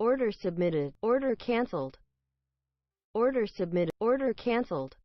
Order submitted. Order canceled. Order submitted. Order canceled.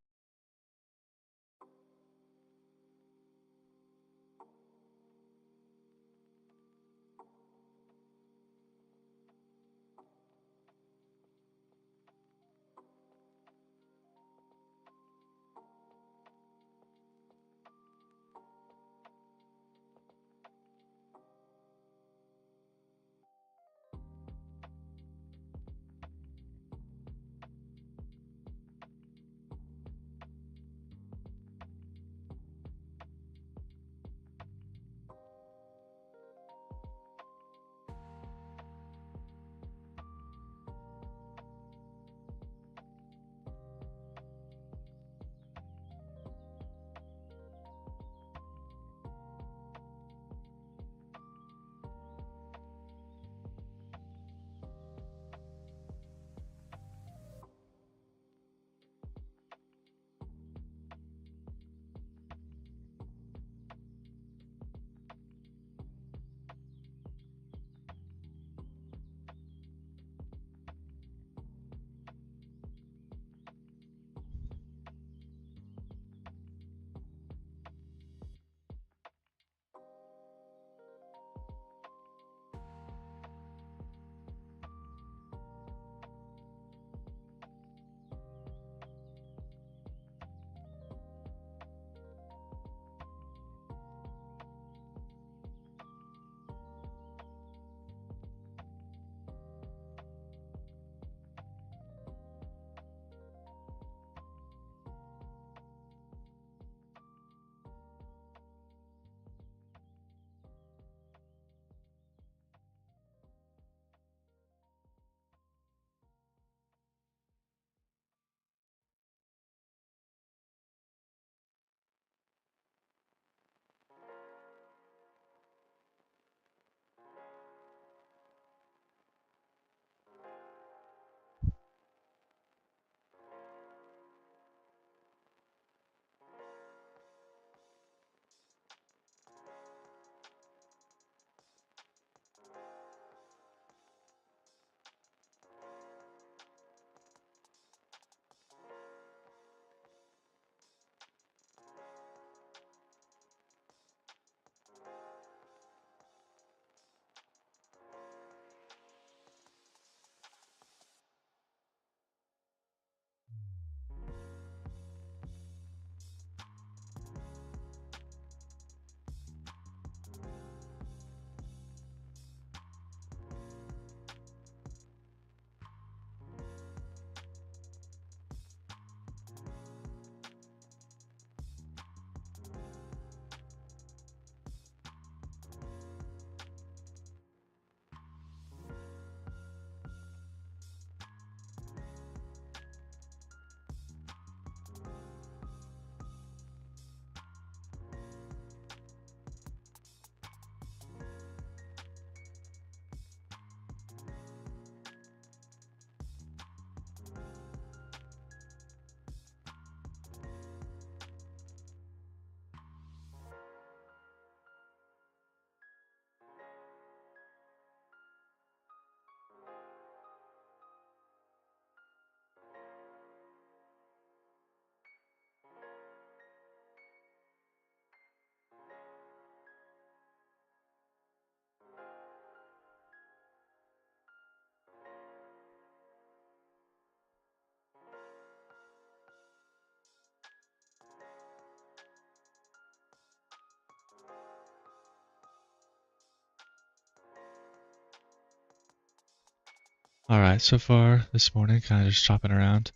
Alright, so far this morning, kind of just chopping around.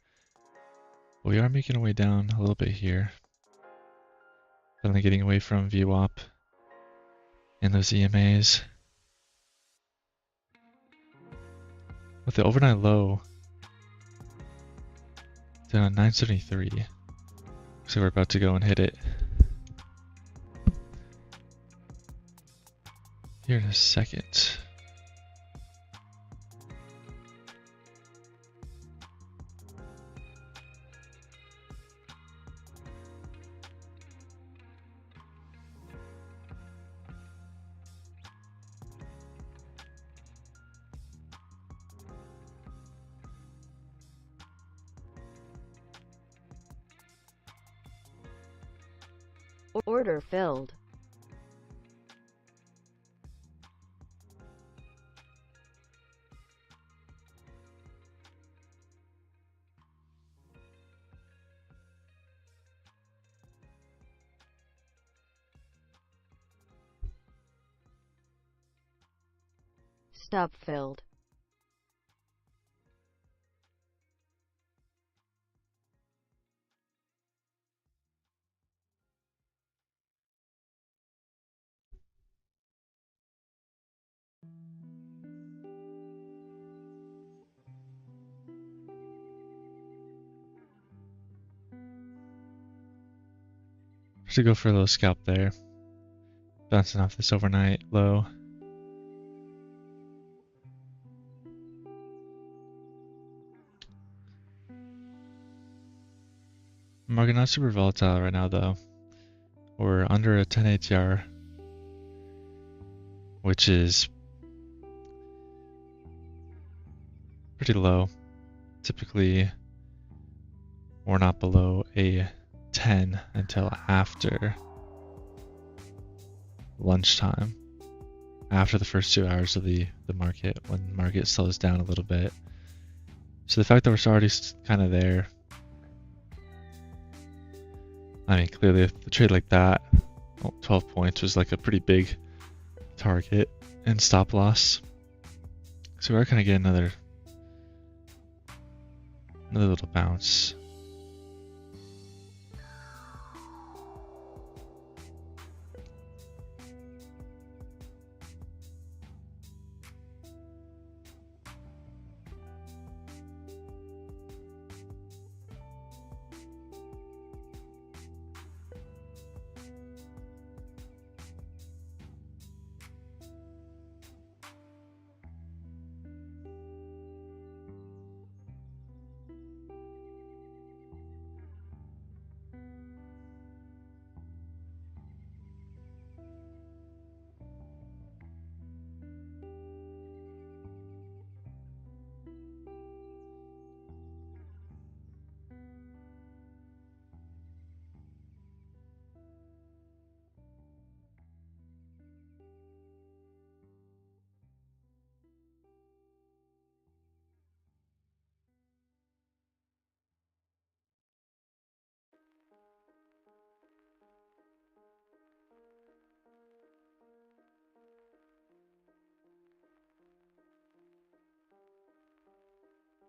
We are making our way down a little bit here. Finally getting away from VWAP and those EMAs. With the overnight low down at 973. So we're about to go and hit it here in a second. Order filled. Stop filled. Should go for a little scalp there. Bouncing off this overnight low. Market not super volatile right now though. We're under a 10 ATR, which is pretty low. Typically, we're not below a 10 until after lunchtime, after the first 2 hours of the market, when the market slows down a little bit. So the fact that we're already kind of there, I mean, clearly a trade like that, 12 points was like a pretty big target and stop loss. So we're kind of getting another little bounce.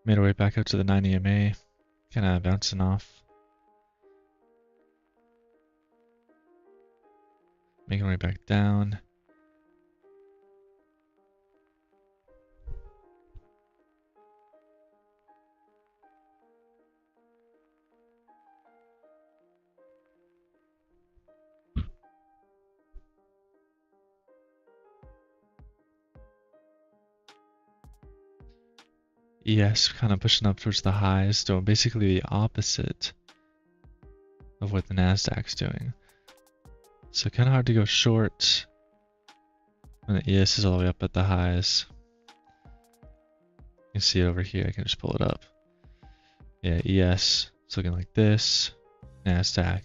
Made our way back up to the 9 EMA, kind of bouncing off. Making our way back down. ES kind of pushing up towards the highs, doing basically the opposite of what the Nasdaq's doing. So kind of hard to go short when the ES is all the way up at the highs. You can see it over here, I can just pull it up. Yeah, ES, it's looking like this. Nasdaq,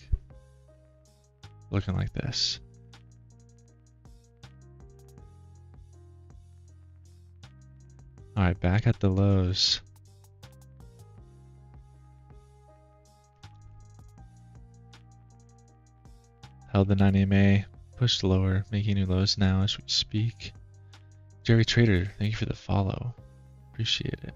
looking like this. Alright, back at the lows. Held the 9 EMA, pushed lower, making new lows now as we speak. Jerry Trader, thank you for the follow. Appreciate it.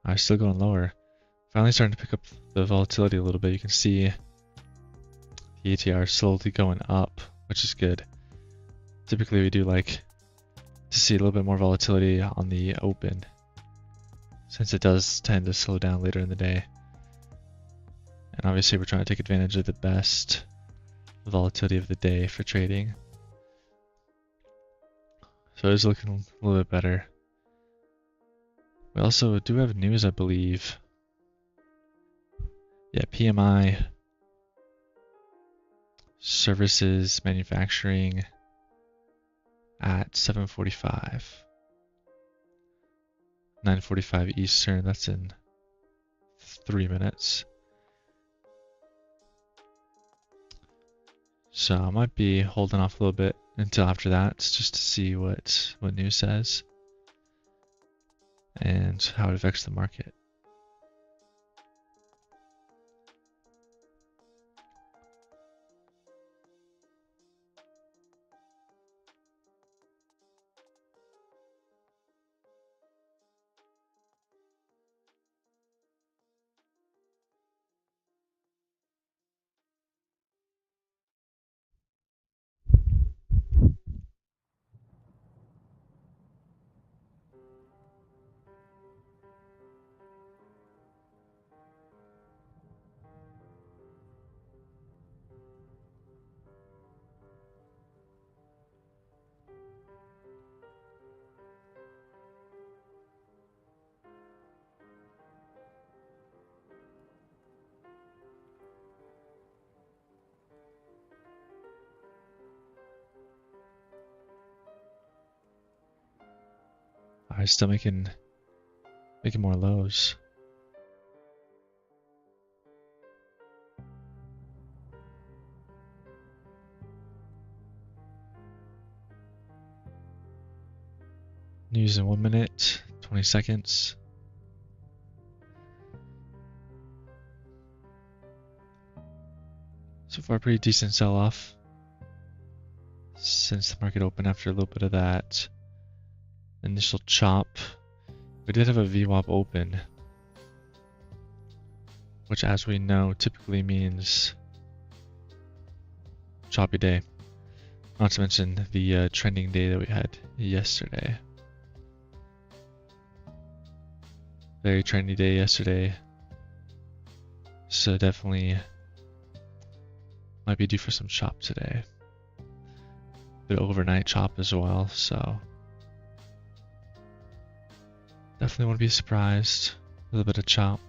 Alright, still going lower. Finally starting to pick up the volatility a little bit. You can see the ATR slowly going up, which is good. Typically we do like to see a little bit more volatility on the open, since it does tend to slow down later in the day. And obviously we're trying to take advantage of the best volatility of the day for trading. So it's looking a little bit better. We also do have news, I believe. Yeah, PMI, services, manufacturing at 7:45. 9:45 Eastern, that's in 3 minutes. So I might be holding off a little bit until after that, just to see what news says and how it affects the market. Alright, still making more lows. News in 1 minute, 20 seconds. So far, pretty decent sell-off since the market opened after a little bit of that initial chop. We did have a VWAP open, which, as we know, typically means choppy day. Not to mention the trending day that we had yesterday. Very trendy day yesterday. So definitely might be due for some chop today. Bit of overnight chop as well, so definitely wouldn't be surprised with a bit of chop.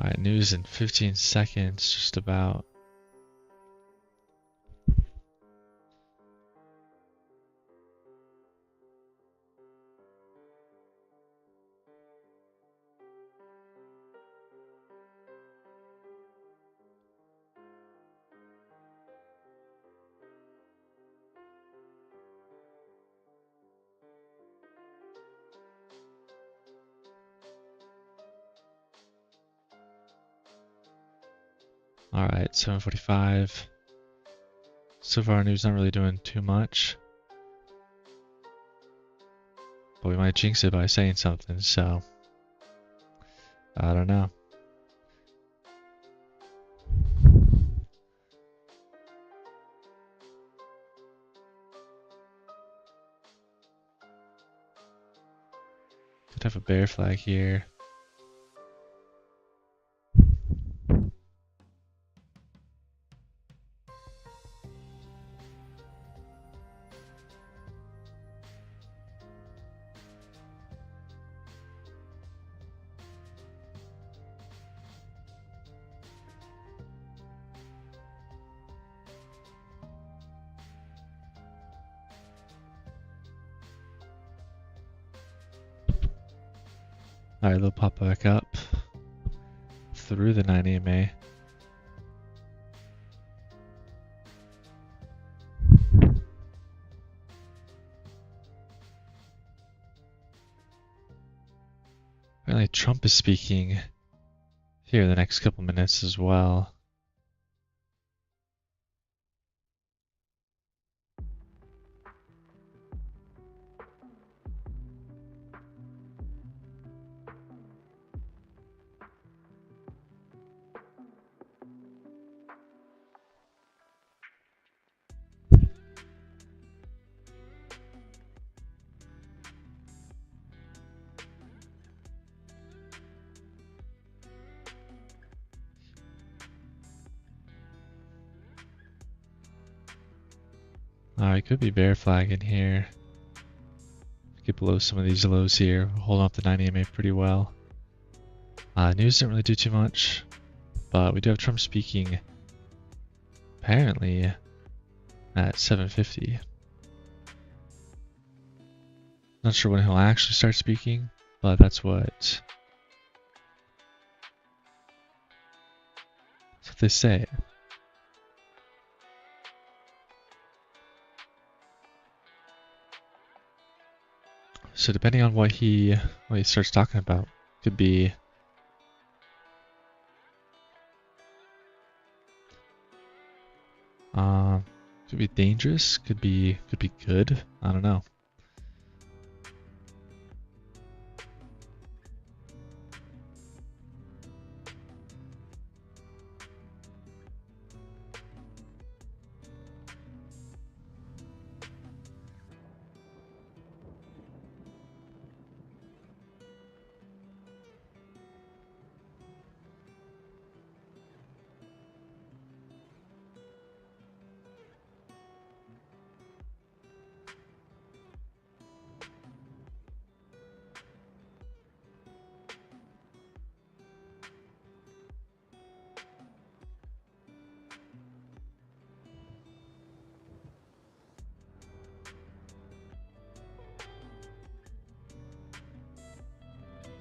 Alright, news in 15 seconds, just about. Alright, 7:45. So far, news not really doing too much. But we might jinx it by saying something, so I don't know. Could have a bear flag here. Alright, they'll pop back up through the 9 EMA. Apparently Trump is speaking here in the next couple minutes as well. Alright, could be bear flag in here. Get below some of these lows here. Hold off the 9 EMA pretty well. News didn't really do too much, but we do have Trump speaking apparently at 7:50. Not sure when he'll actually start speaking, but that's what they say. So depending on what he starts talking about, could be dangerous, could be good. I don't know.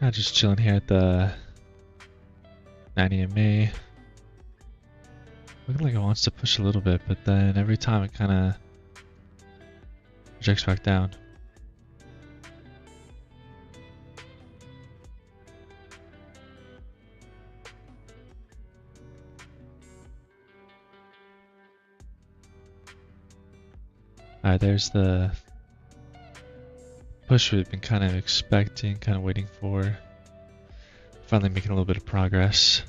Just chilling here at the 9 EMA. Looking like it wants to push a little bit, but then every time it kind of rejects back down. Alright, there's the push we've been kind of expecting, kind of waiting for. Finally making a little bit of progress.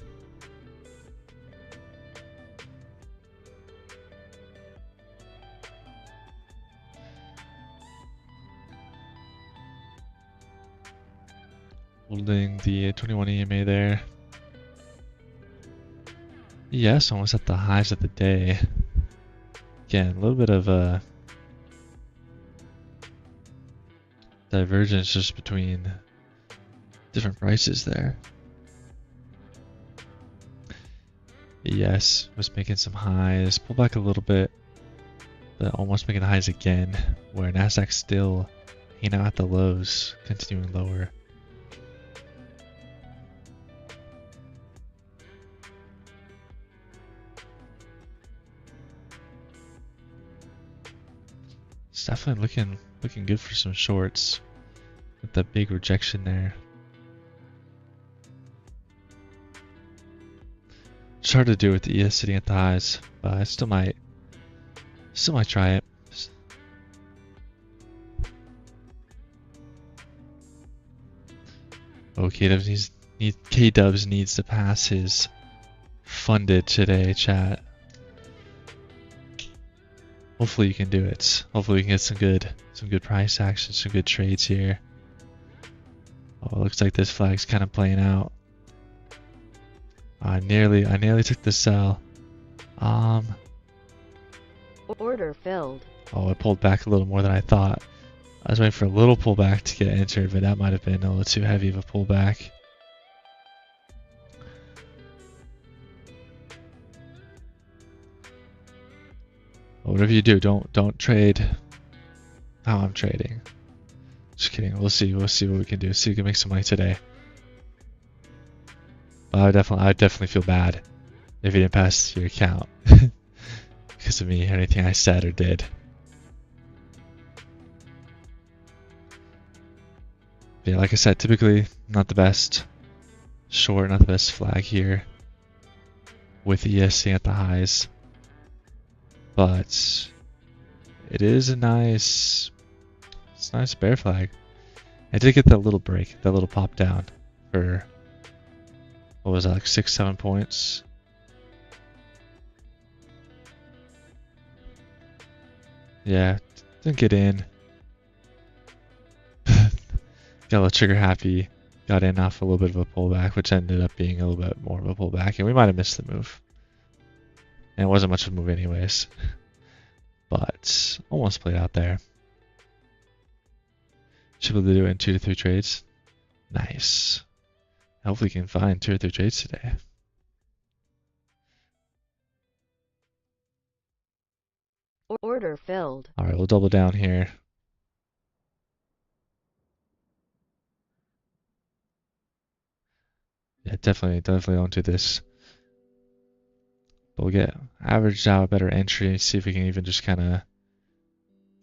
Holding the 21 EMA there. Yes, almost at the highs of the day. Again, a little bit of a divergence just between different prices there. Yes, was making some highs, pull back a little bit, but almost making highs again, where Nasdaq's still hanging out at the lows, continuing lower. It's definitely looking good for some shorts with that big rejection there. It's hard to do with the ES sitting at the highs, but I still might try it. Oh, K-Dubs needs to pass his funded today, chat. Hopefully you can do it. Hopefully we can get some good price action, some good trades here. Oh, it looks like this flag's kind of playing out. I nearly took the sell. Order filled. Oh, it pulled back a little more than I thought. I was waiting for a little pullback to get entered, but that might have been a little too heavy of a pullback. Well, whatever you do, don't trade how I'm trading. Just kidding. We'll see what we can do. See if we can make some money today. But I definitely feel bad if you didn't pass your account because of me or anything I said or did. But yeah, like I said, typically not the best short, not the best flag here with ESC at the highs, but it is a nice bear flag. I did get that little break, that little pop down for, what was that, like 6-7 points? Yeah, didn't get in. Got a little trigger happy. Got in off a little bit of a pullback, which ended up being a little bit more of a pullback, and we might have missed the move. And it wasn't much of a move anyways. but almost played out there. Should be able to do it in 2 to 3 trades. Nice. Hopefully we can find 2 or 3 trades today. Order filled. Alright, we'll double down here. Yeah, definitely don't do this. But we'll get averaged out a better entry, see if we can even just kind of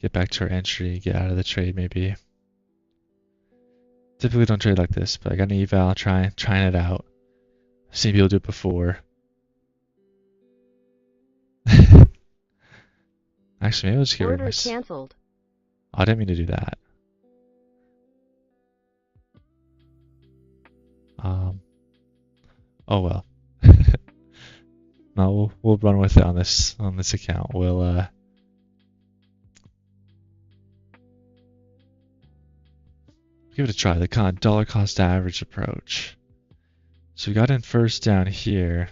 get back to our entry, get out of the trade maybe. Typically don't trade like this, but I got an eval, trying it out. I've seen people do it before. Actually, maybe I'll just get rid of Order this. canceled. Oh, I didn't mean to do that. Oh well. No, we'll run with it on this account. We'll give it a try. The dollar cost average approach. So we got in first down here.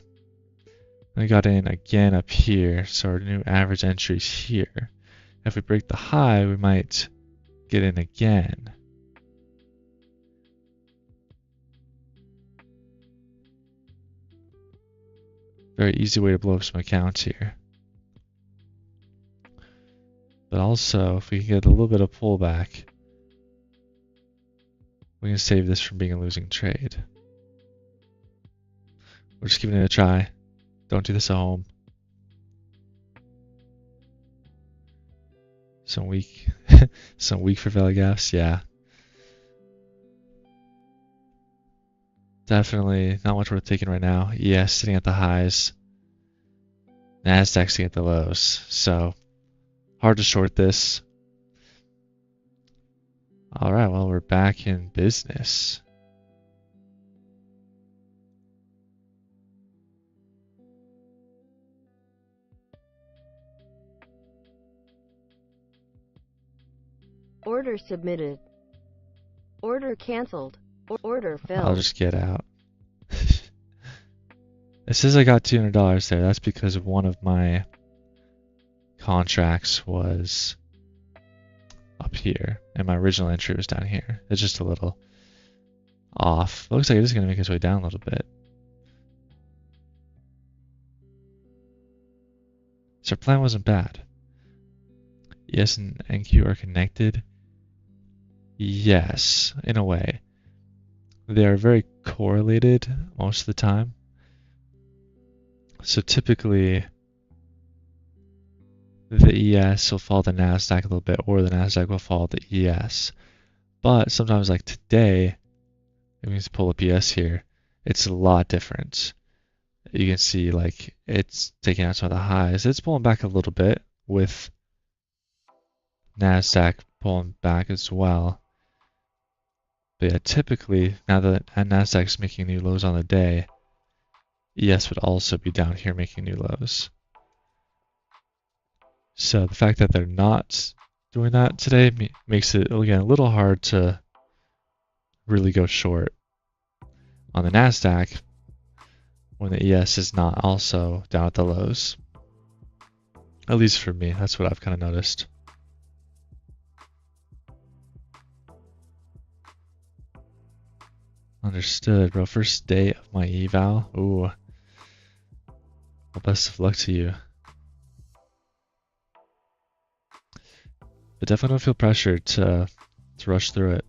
We got in again up here. So our new average entry is here. If we break the high, we might get in again. Very easy way to blow up some accounts here. But also, if we can get a little bit of pullback, we can save this from being a losing trade. We're just giving it a try. Don't do this at home. Some weak for value gaps, yeah. Definitely not much worth taking right now. ES sitting at the highs. Nasdaq sitting at the lows. So hard to short this. Alright, well, we're back in business. Order submitted. Order canceled. Order filled. I'll just get out. It says I got $200 there. That's because one of my contracts was up here, and my original entry was down here. It's just a little off. It looks like it is going to make its way down a little bit. So our plan wasn't bad. ES and NQ are connected. Yes, in a way. They are very correlated most of the time. So typically, the ES will follow the Nasdaq a little bit, or the Nasdaq will follow the ES. But sometimes, like today, let me just pull up ES here, it's a lot different. You can see like it's taking out some of the highs. It's pulling back a little bit with Nasdaq pulling back as well. But yeah, typically, now that Nasdaq's making new lows on the day, ES would also be down here making new lows. So the fact that they're not doing that today makes it, again, a little hard to really go short on the Nasdaq when the ES is not also down at the lows. At least for me, that's what I've kind of noticed. Understood, bro. First day of my eval. Ooh. Well, best of luck to you. But definitely don't feel pressured to rush through it.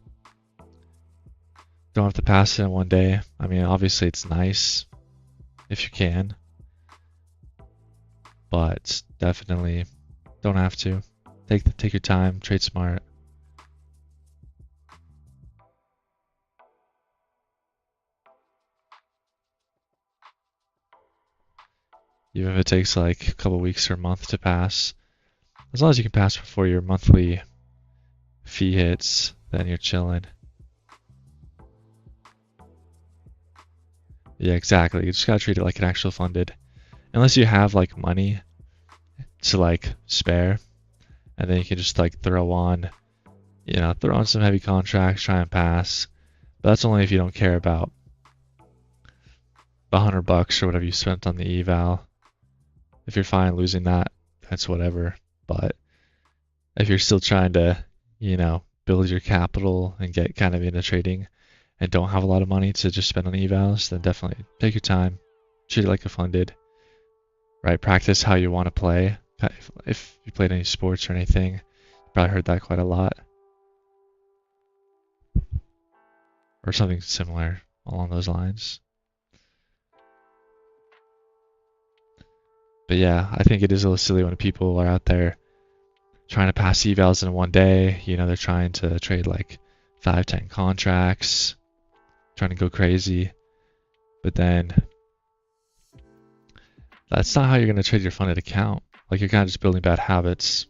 Don't have to pass it in one day. I mean, obviously it's nice if you can. But definitely don't have to. Take your time, trade smart. Even if it takes like a couple weeks or a month to pass. As long as you can pass before your monthly fee hits, then you're chilling. Yeah, exactly. You just gotta treat it like an actual funded. Unless you have like money to like spare, and then you can just like throw on some heavy contracts, try and pass. But that's only if you don't care about the $100 or whatever you spent on the eval. If you're fine losing that, that's whatever. But if you're still trying to, you know, build your capital and get kind of into trading and don't have a lot of money to just spend on evals, then definitely take your time, treat it like a funded, right? Practice how you want to play. If you played any sports or anything, you probably heard that quite a lot. Or something similar along those lines. But yeah, I think it is a little silly when people are out there trying to pass evals in one day. You know, they're trying to trade like 5, 10 contracts, trying to go crazy. But then that's not how you're going to trade your funded account. Like, you're kind of just building bad habits.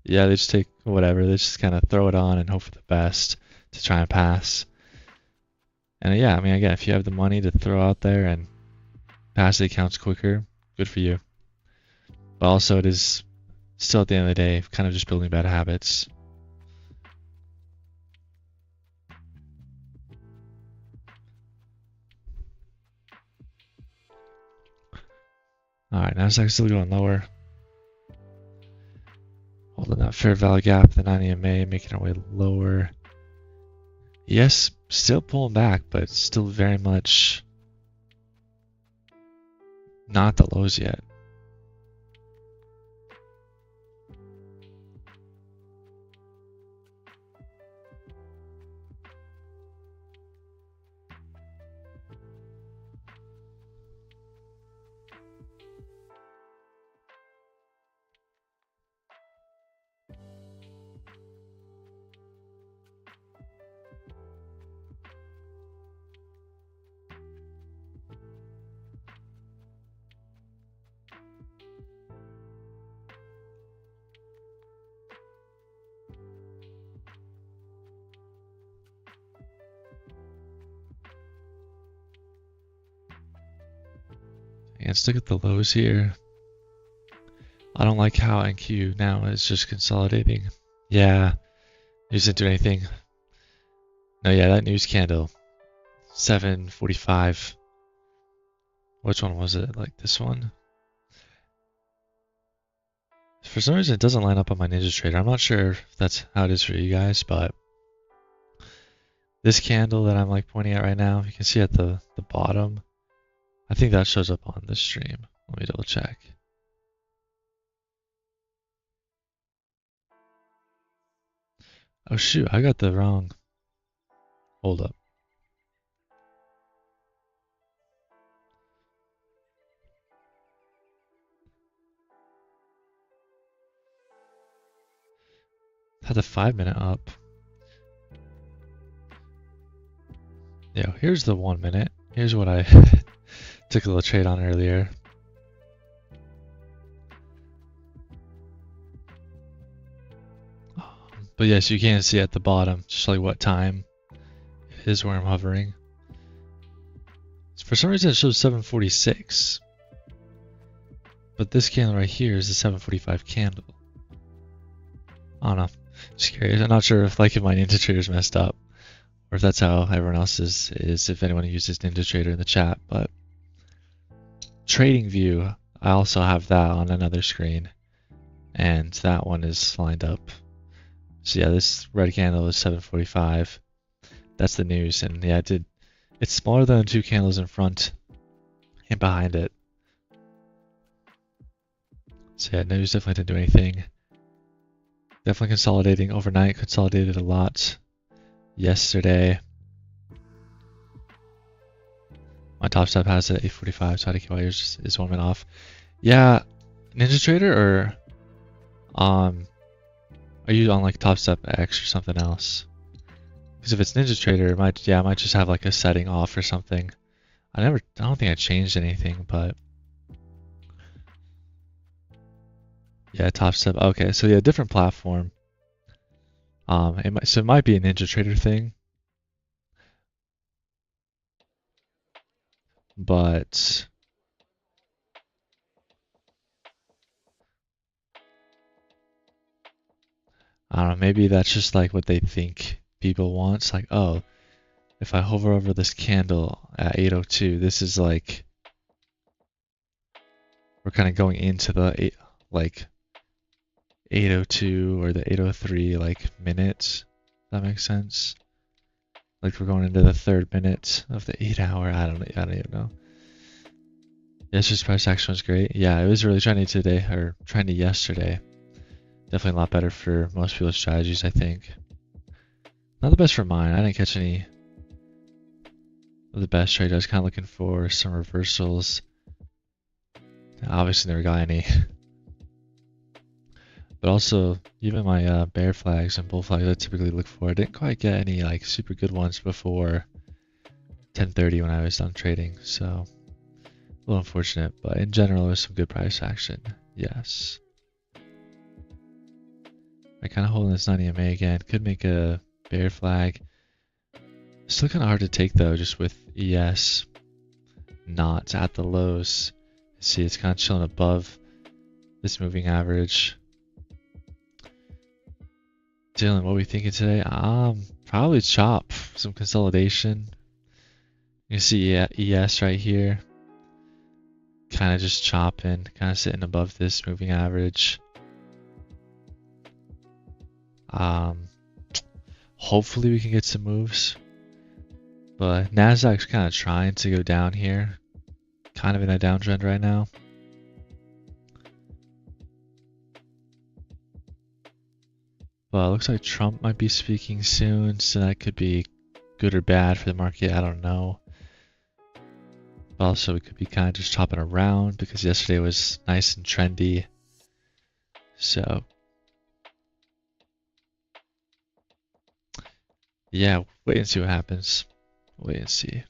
Yeah, they just take whatever. They just kind of throw it on and hope for the best to try and pass. And yeah, I mean, again, if you have the money to throw out there and pass the accounts quicker, good for you. But also, it is still at the end of the day kind of just building bad habits. Alright, Nasdaq's still going lower. Holding that fair value gap, the 90 MA, making our way lower. Yes, still pulling back, but still very much not the lows yet. And let's look at the lows here. I don't like how NQ now is just consolidating. Yeah, news didn't do anything. No, yeah, that news candle, 745. Which one was it? Like this one? For some reason, it doesn't line up on my NinjaTrader. I'm not sure if that's how it is for you guys, but this candle that I'm like pointing at right now, you can see at the bottom. I think that shows up on this stream. Let me double check. Oh shoot, I got the wrong. Hold up. Had the 5-minute up. Yeah, here's the 1 minute. Here's what I took a little trade on earlier. But yes, you can see at the bottom just like what time is where I'm hovering. For some reason it shows 7:46. But this candle right here is a 7:45 candle. I don't know. Just curious. I'm not sure if like if my NinjaTrader's messed up. Or if that's how everyone else is if anyone uses NinjaTrader in the chat. But Trading View, I also have that on another screen. And that one is lined up. So yeah, this red candle is 7:45. That's the news. And yeah, it's smaller than the two candles in front and behind it. So yeah, news definitely didn't do anything. Definitely consolidating overnight. Consolidated a lot yesterday. My top step has it at 8:45, so IDKY is 1 minute off. Yeah, NinjaTrader or are you on like Top Step X or something else? Because if it's NinjaTrader, it might just have like a setting off or something. I don't think I changed anything, but yeah, Top Step. Okay, so yeah, different platform. It might be a NinjaTrader thing, but I don't know. Maybe that's just like what they think people want. It's like, oh, if I hover over this candle at 8:02, this is like we're kind of going into the like 8:02 or the 8:03 like minutes. That makes sense. Like we're going into the third minute of the 8 hour. I don't even know. Yesterday's price action was great. Yeah, it was really trendy today, or trendy yesterday. Definitely a lot better for most people's strategies, I think. Not the best for mine. I didn't catch any of the best trades. I was kind of looking for some reversals. Obviously never got any. But also, even my bear flags and bull flags I typically look for, I didn't quite get any like super good ones before 10:30 when I was done trading. So a little unfortunate, but in general, it was some good price action. Yes. I kind of holding this 90 MA again. Could make a bear flag. Still kind of hard to take though, just with ES not at the lows. See, it's kind of chilling above this moving average. Dylan, what are we thinking today? Probably chop, some consolidation. You can see ES right here. Kind of just chopping, kind of sitting above this moving average. Hopefully we can get some moves. But Nasdaq's kind of trying to go down here. Kind of in a downtrend right now. Well, it looks like Trump might be speaking soon, so that could be good or bad for the market. I don't know. But also, we could be kind of just chopping around because yesterday was nice and trendy. So, yeah, wait and see what happens. Wait and see.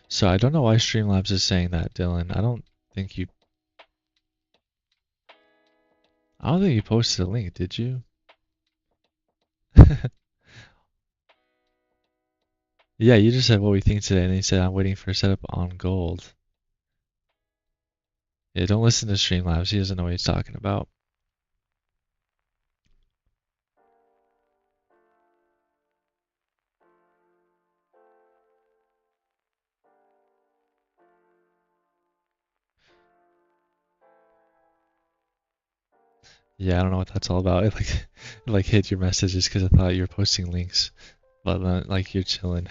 So I don't know why Streamlabs is saying that, Dylan. I don't think you posted a link, did you? Yeah, you just said what we think today, and then you said I'm waiting for a setup on gold. Yeah, don't listen to Streamlabs. He doesn't know what he's talking about. Yeah, I don't know what that's all about. It like hit your messages because I thought you were posting links, but like you're chilling.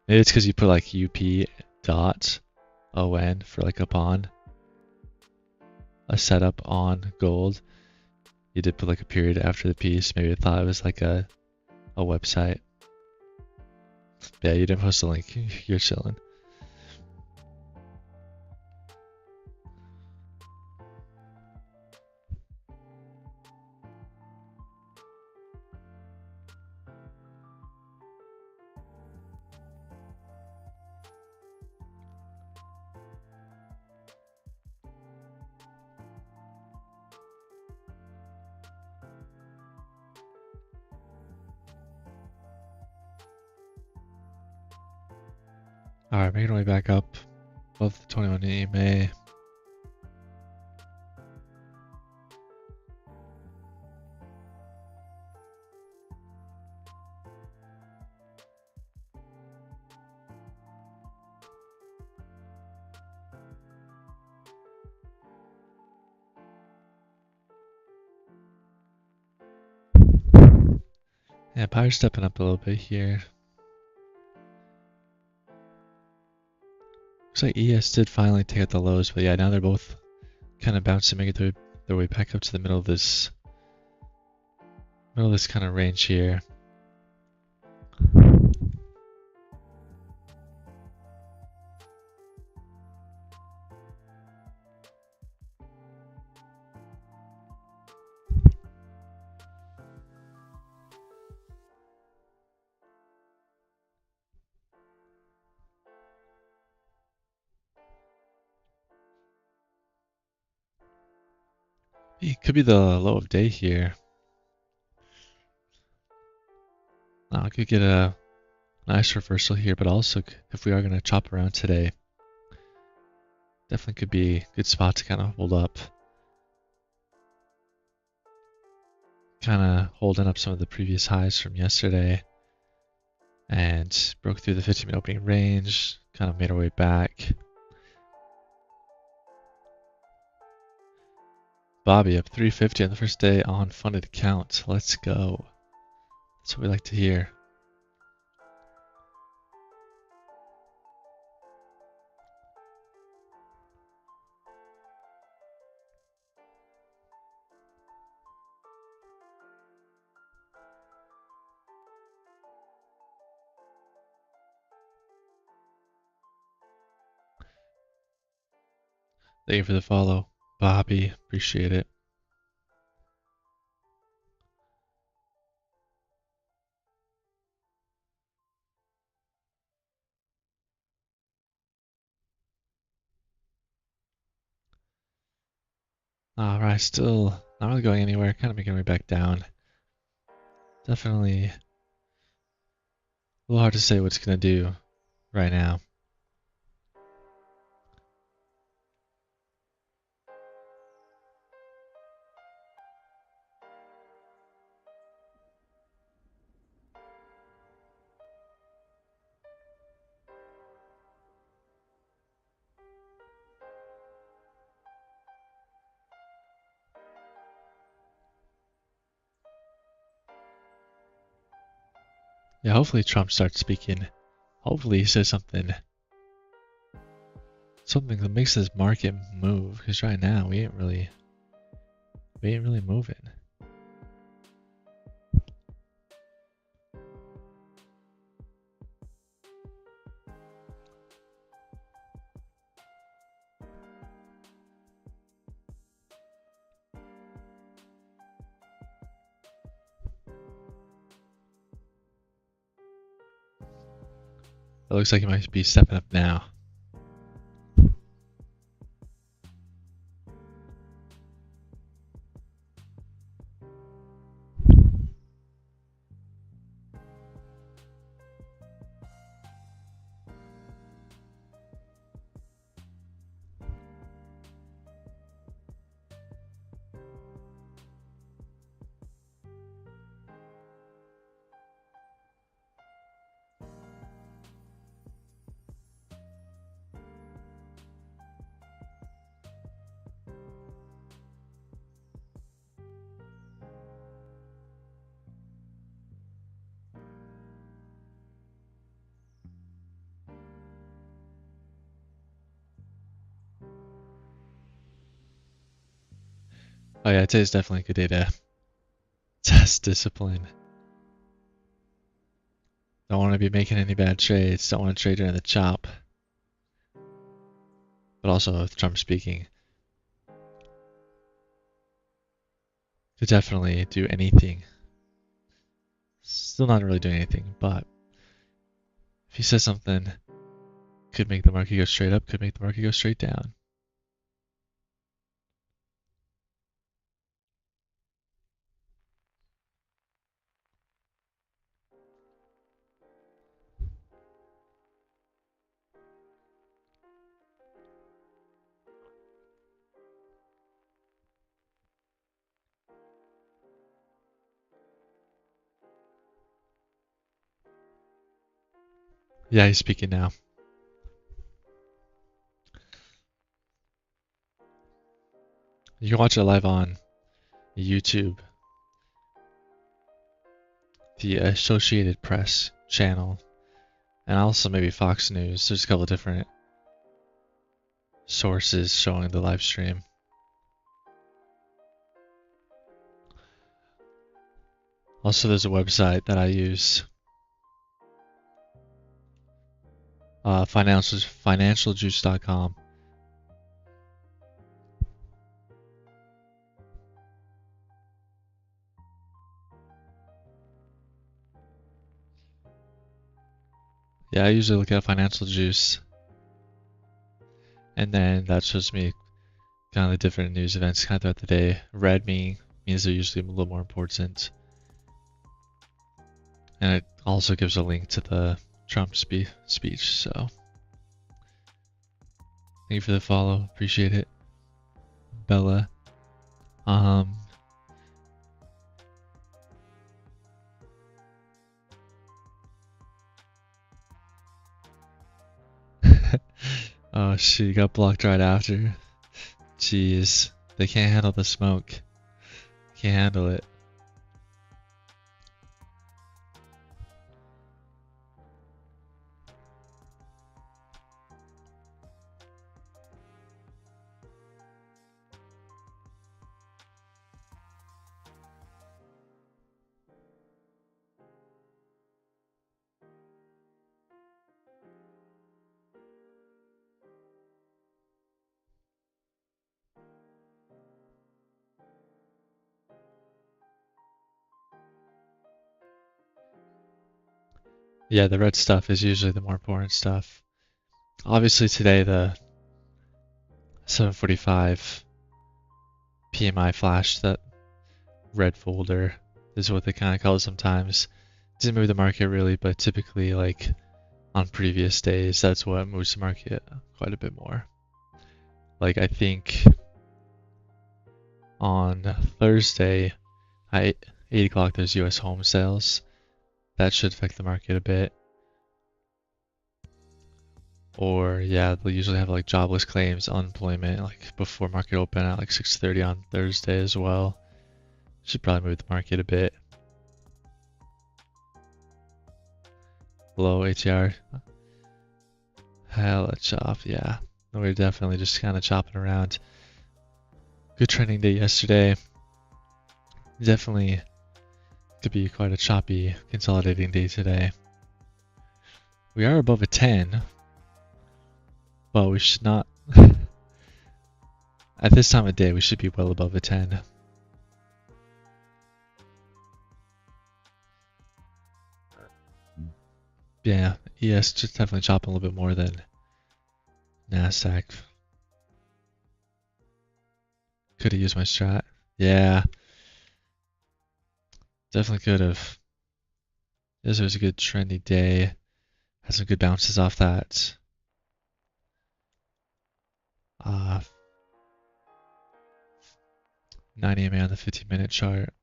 Maybe it's because you put like up.on for like upon a setup on gold. You did put like a period after the piece. Maybe I thought it was like a website. Yeah, you didn't post a link. You're chilling. Alright, making our way back up above the 21 EMA. Yeah, power's stepping up a little bit here. Looks like ES did finally take out the lows, but yeah, now they're both kind of bouncing, making their way back up to the middle of this kind of range here. It could be the low of day here. I could get a nice reversal here, but also if we are going to chop around today, definitely could be a good spot to kind of hold up. kind of holding up some of the previous highs from yesterday and broke through the 15-minute opening range, kind of made our way back. Bobby up 350 on the first day on funded account. Let's go. That's what we like to hear. Thank you for the follow, Bobby. Appreciate it. Alright, still not really going anywhere. Kind of making our way back down. Definitely a little hard to say what it's going to do right now. Yeah, hopefully Trump starts speaking. Hopefully he says something that makes this market move, because right now we ain't really moving. It looks like he might be stepping up now. Oh yeah, today's definitely a good day to test discipline. Don't want to be making any bad trades. Don't want to trade during the chop. But also with Trump speaking, could definitely do anything. Still not really doing anything, but if he says something, could make the market go straight up, could make the market go straight down. Yeah, he's speaking now. You can watch it live on YouTube, the Associated Press channel, and also maybe Fox News. There's a couple of different sources showing the live stream. Also, there's a website that I use, financialjuice.com. Yeah, I usually look at Financial Juice, and then that shows me kind of the different news events kind of throughout the day. Red means they're usually a little more important. And it also gives a link to the Trump speech, so thank you for the follow, appreciate it, Bella. Oh shit, you got blocked right after. Jeez, they can't handle the smoke. Can't handle it. Yeah, the red stuff is usually the more important stuff. Obviously today the 7:45 PMI flash, that red folder is what they kind of call it sometimes. Didn't move the market really, but typically like on previous days, that's what moves the market quite a bit more. Like I think on Thursday at 8 o'clock there's US home sales. That should affect the market a bit. Or yeah, they'll usually have like jobless claims, unemployment, like before market open at like 6:30 on Thursday as well. Should probably move the market a bit. Low ATR. Hella chop, yeah. We're definitely just kind of chopping around. Good trending day yesterday. Definitely could be quite a choppy consolidating day today. We are above a 10, but we should not. At this time of day, we should be well above a 10. Yeah, ES just definitely chopping a little bit more than NASDAQ. Could have used my strat. Yeah. Definitely could have. This was a good trendy day. Had some good bounces off that. 9 EMA on the 15-minute chart.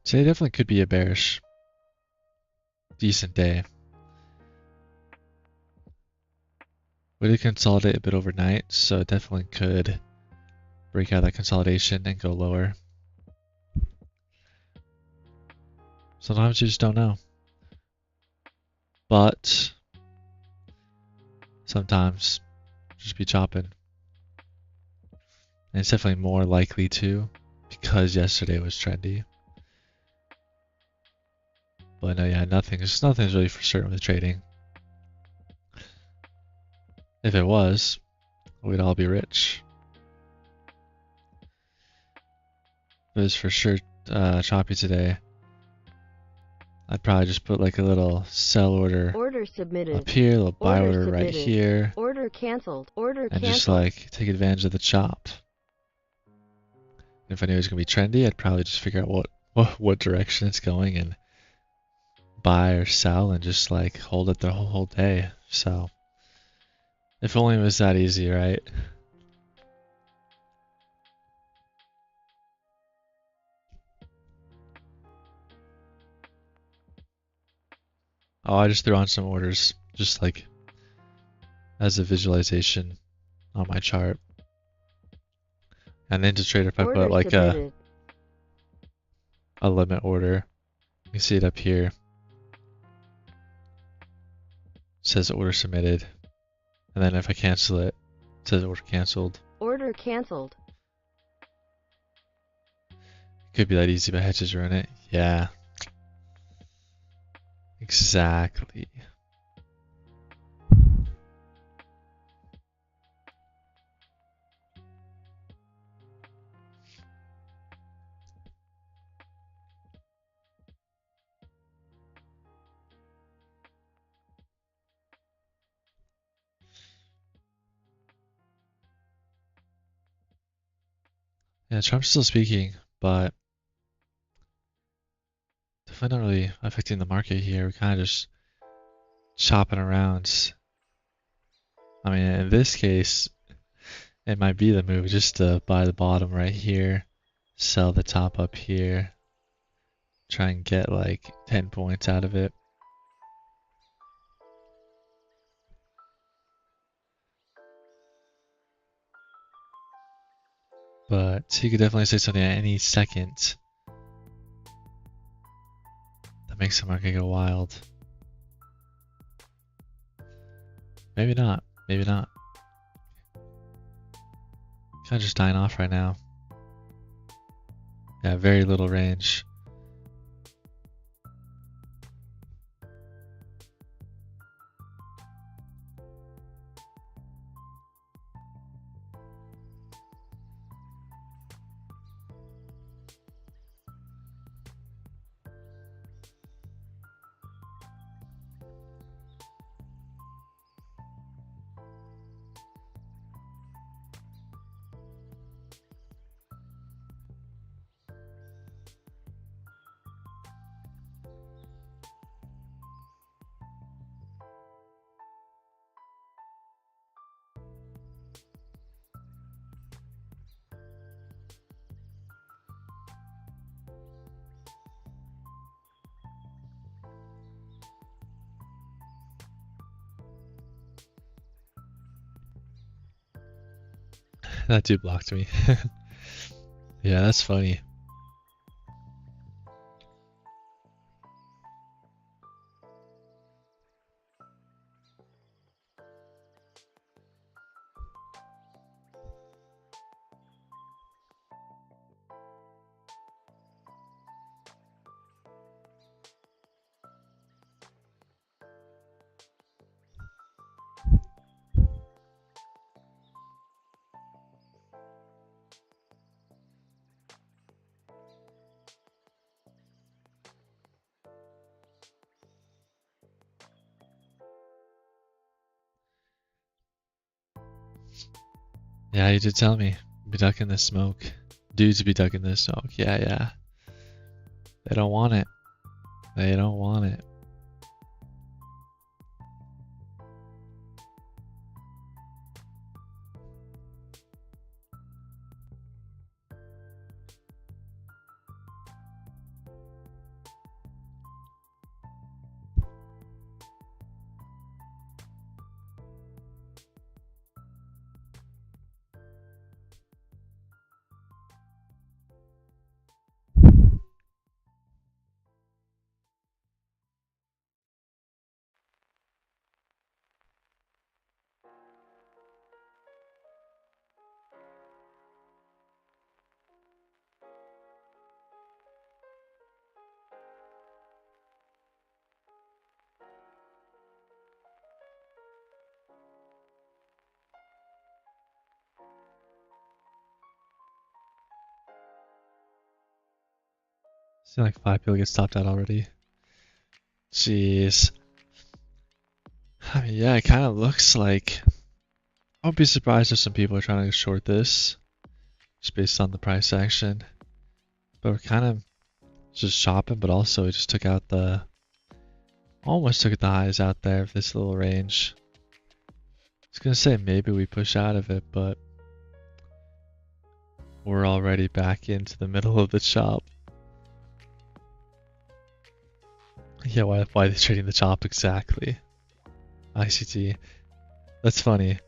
Today definitely could be a bearish, decent day. We did consolidate a bit overnight, so it definitely could break out of that consolidation and go lower. Sometimes you just don't know. But sometimes just be chopping. And it's definitely more likely to because yesterday was trendy. But no, yeah, nothing's really for certain with trading. If it was, we'd all be rich. If it was for sure choppy today, I'd probably just put like a little sell order submitted up here, a little buy order submitted. right here. Order canceled. Order and canceled. Just like take advantage of the chop. And if I knew it was gonna be trendy, I'd probably just figure out what direction it's going and buy or sell and just like hold it the whole day. So if only it was that easy, right? Oh, I just threw on some orders just like as a visualization on my chart. And then to trade if I put like a limit order. You can see it up here. It says order submitted. And then if I cancel it, it says order canceled. Order canceled. Could be that easy, but hedges ruin it. Yeah. Exactly. Yeah, Trump's still speaking, but definitely not really affecting the market here. We're kind of just chopping around. I mean, in this case, it might be the move just to buy the bottom right here, sell the top up here, try and get like 10 points out of it. But he could definitely say something at any second that makes the market go wild. Maybe not. Maybe not. Kind of just dying off right now. Yeah, very little range. That dude blocked me. Yeah, that's funny. Yeah, you did tell me. Be ducking the smoke. Dudes be ducking the smoke. Yeah, yeah. They don't want it. They don't want it. See like 5 people get stopped out already. Jeez. I mean, yeah, it kind of looks like... I won't be surprised if some people are trying to short this. Just based on the price action. But we're kind of just shopping, but also we just took out the... Almost took the highs out there of this little range. I was gonna say maybe we push out of it, but... We're already back into the middle of the chop. Yeah, why are they trading the chop exactly? ICT. That's funny.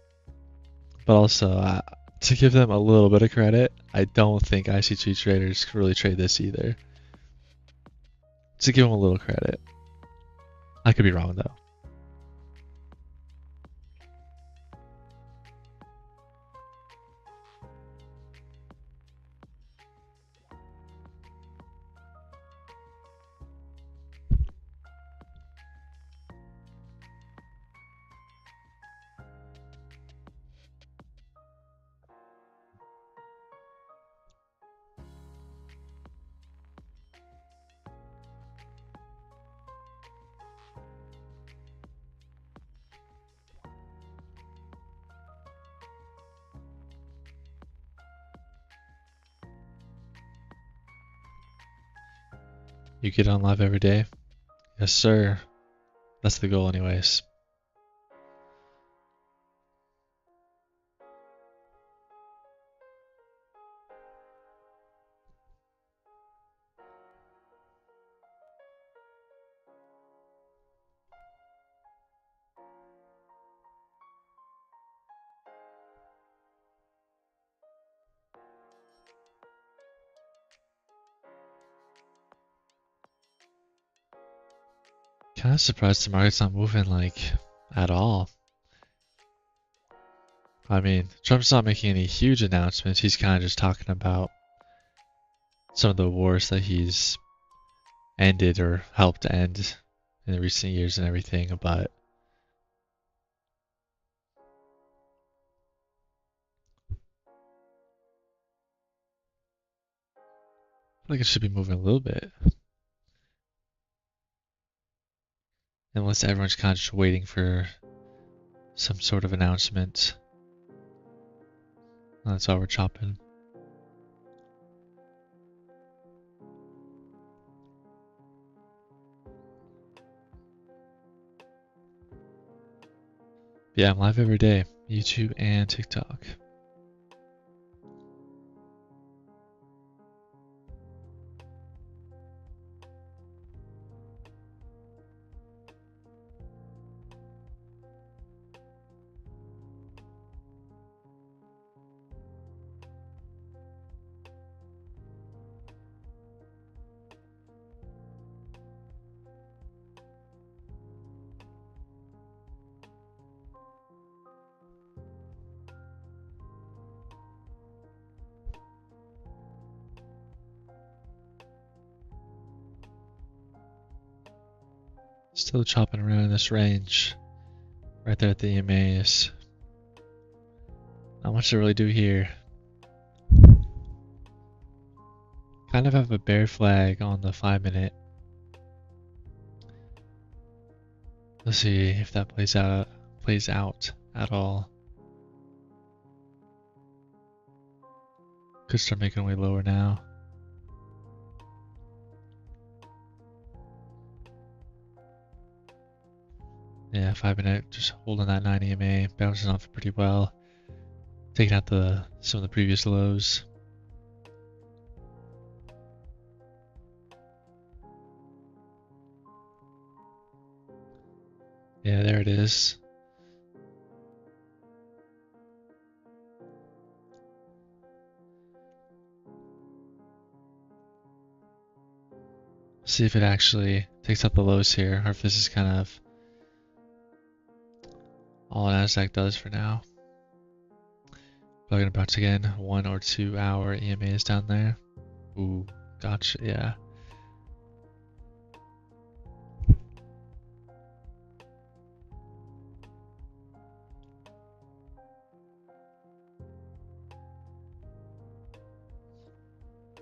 But also, to give them a little bit of credit, I don't think ICT traders really trade this either. To give them a little credit. I could be wrong though. You get on live every day? Yes, sir. That's the goal anyways. kind of surprised the market's not moving like at all. I mean, Trump's not making any huge announcements. He's kind of just talking about some of the wars that he's ended or helped end in the recent years and everything, but I feel like it should be moving a little bit. Unless everyone's kind of just waiting for some sort of announcement. That's all we're chopping. Yeah, I'm live every day, YouTube and TikTok. Still chopping around in this range. Right there at the EMAs. Not much to really do here. Kind of have a bear flag on the 5-minute. Let's see if that plays out at all. Could start making way lower now. Yeah, 5-minute just holding that 9 EMA, bouncing off pretty well. Taking out some of the previous lows. Yeah, there it is. See if it actually takes out the lows here, or if this is kind of all Nasdaq does for now. Probably gonna bounce again. 1 or 2 hour EMAs down there. Ooh, gotcha, yeah.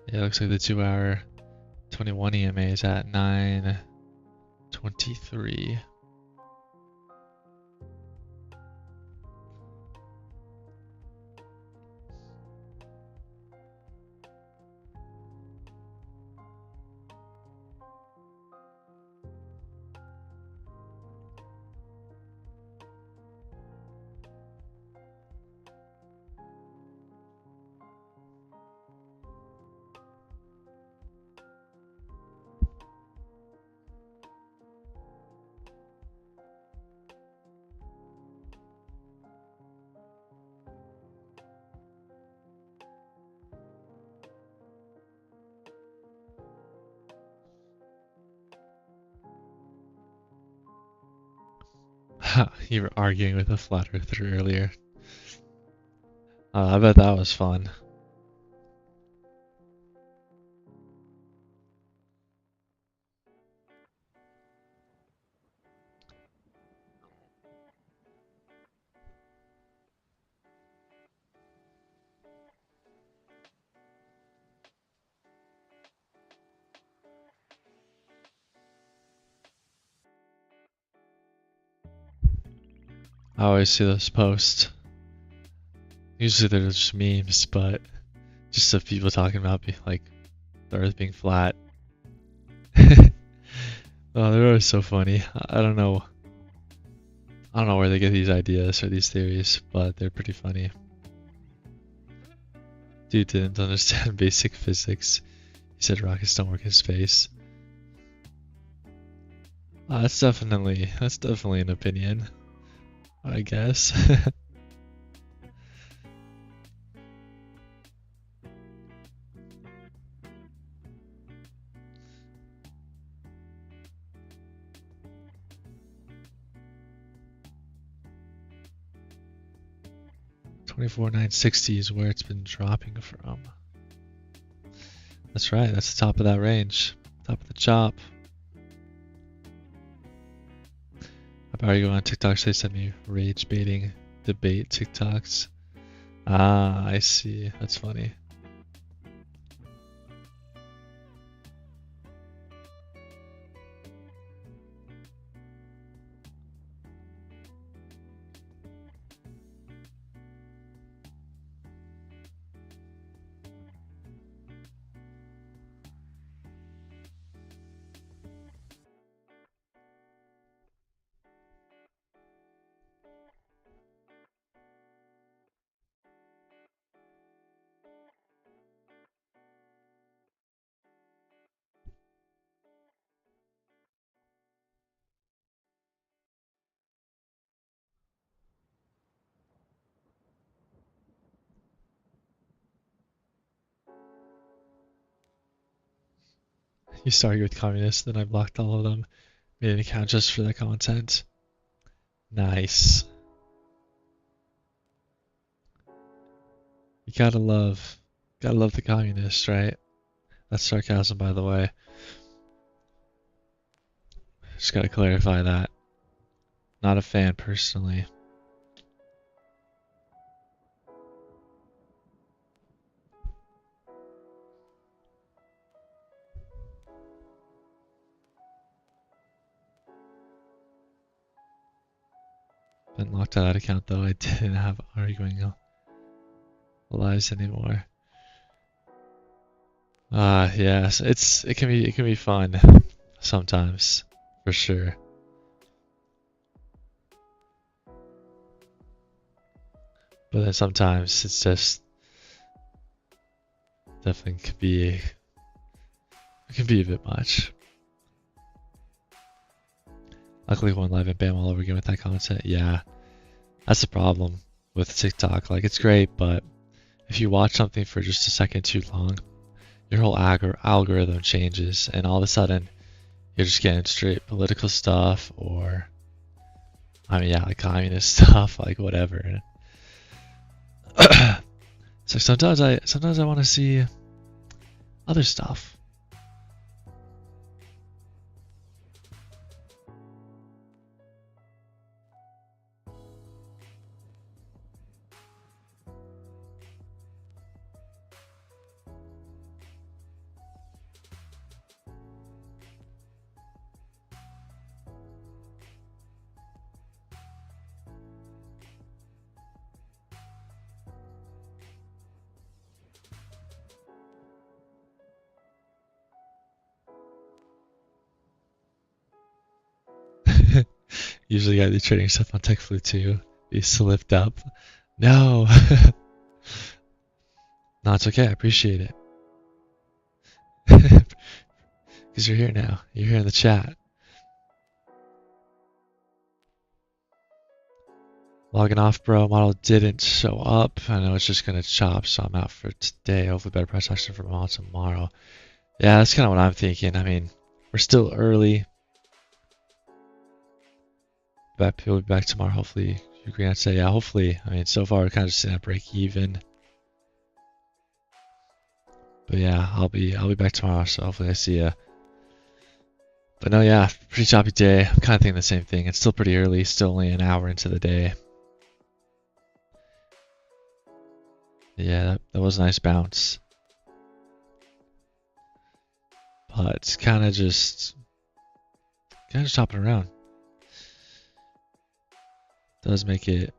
Yeah, it looks like the 2 hour 21 EMA is at 9:23. You were arguing with a flat earther earlier. I bet that was fun. I always see those posts. Usually they're just memes, but just of people talking about like the Earth being flat. Oh, they're always so funny. I don't know. I don't know where they get these ideas or these theories, but they're pretty funny. Dude didn't understand basic physics. He said rockets don't work in space. That's definitely an opinion, I guess. 24,960 is where it's been dropping from. That's right, that's the top of that range. Top of the chop. I probably go on TikTok, so they send me rage baiting debate TikToks. Ah, I see. That's funny. You started with communists, then I blocked all of them. Made an account just for the content. Nice. You gotta love the communists, right? That's sarcasm, by the way. Just gotta clarify that. Not a fan, personally. Been locked out of that account, though. I didn't have arguing lives anymore. Yes, it can be fun sometimes, for sure. But then sometimes it's just definitely can be a bit much. Luckily, one live and bam all over again with that content. Yeah, that's the problem with TikTok. Like, it's great, but if you watch something for just a second too long, your whole algorithm changes, and all of a sudden, you're just getting straight political stuff, or I mean, yeah, like communist stuff, like whatever. So sometimes I want to see other stuff. Usually I be trading stuff on TechFlu too. Be slipped up. No. No, it's okay. I appreciate it. Because you're here now. You're here in the chat. Logging off, bro. Model didn't show up. I know it's just going to chop, so I'm out for today. Hopefully better price action for model tomorrow. Yeah, that's kind of what I'm thinking. I mean, we're still early. But we'll be back tomorrow. Hopefully, you agree on say, yeah, hopefully. I mean, so far we're kind of just in a break even. But yeah, I'll be back tomorrow, so hopefully I see ya. But no, yeah, pretty choppy day. I'm kind of thinking the same thing. It's still pretty early, still only an hour into the day. Yeah, that was a nice bounce. But kind of just chopping around. Does make it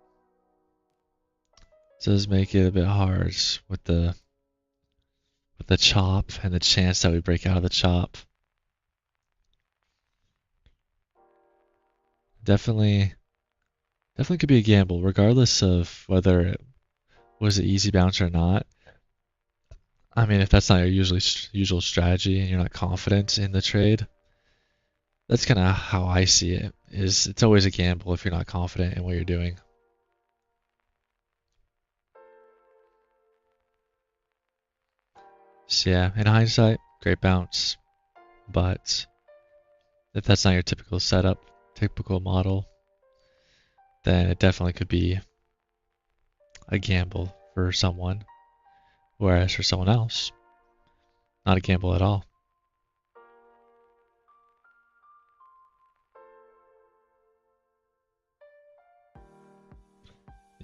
a bit hard with the chop and the chance that we break out of the chop. Definitely could be a gamble, regardless of whether it was an easy bounce or not. I mean, if that's not your usual strategy and you're not confident in the trade, that's kind of how I see it. It's always a gamble if you're not confident in what you're doing. So yeah, in hindsight, great bounce, but if that's not your typical setup, typical model, then it definitely could be a gamble for someone, whereas for someone else, not a gamble at all.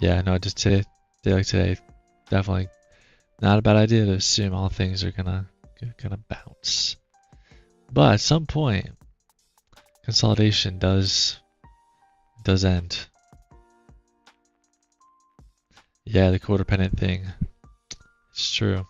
Yeah, no, just today, day like today, definitely not a bad idea to assume all things are gonna bounce. But at some point, consolidation does end. Yeah, the quarter pennant thing. It's true.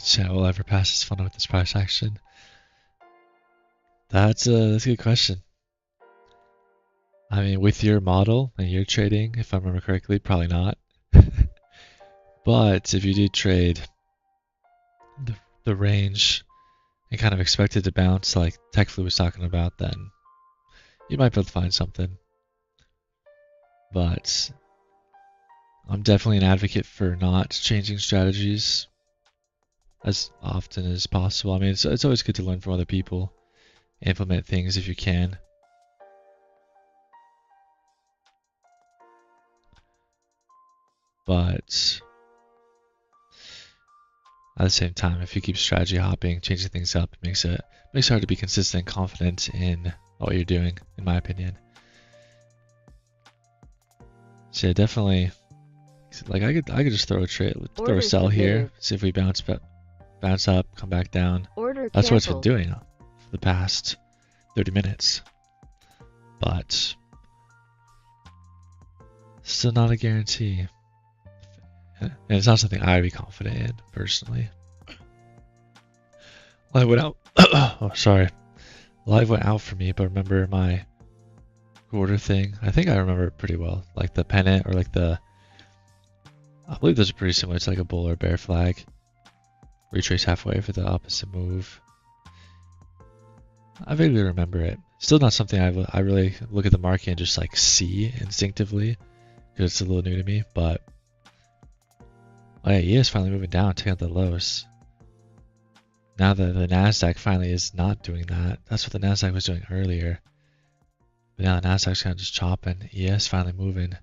Chat will ever pass this fun with this price action? That's a good question. I mean, with your model and your trading, if I remember correctly, probably not. But if you do trade the range and kind of expect it to bounce like TechFlu was talking about, then you might be able to find something. But I'm definitely an advocate for not changing strategies as often as possible. I mean, it's always good to learn from other people, implement things if you can. But at the same time, if you keep strategy hopping, changing things up, it makes it hard to be consistent and confident in what you're doing, in my opinion. So yeah, definitely, like I could just throw a sell here, see if we bounce up, come back down. That's what it's been doing for the past 30 minutes. But still not a guarantee. And it's not something I'd be confident in, personally. Live went out. Oh, sorry. Live went out for me, but remember my quarter thing? I think I remember it pretty well. Like the pennant or like I believe those are pretty similar. It's like a bull or bear flag. Retrace halfway for the opposite move. I vaguely remember it. Still not something I really look at the market and just like see instinctively, because it's a little new to me, but oh yeah, he is finally moving down, taking out the lows. Now that the Nasdaq finally is not doing that. That's what the Nasdaq was doing earlier. But now the Nasdaq's kind of just chopping. ES finally moving.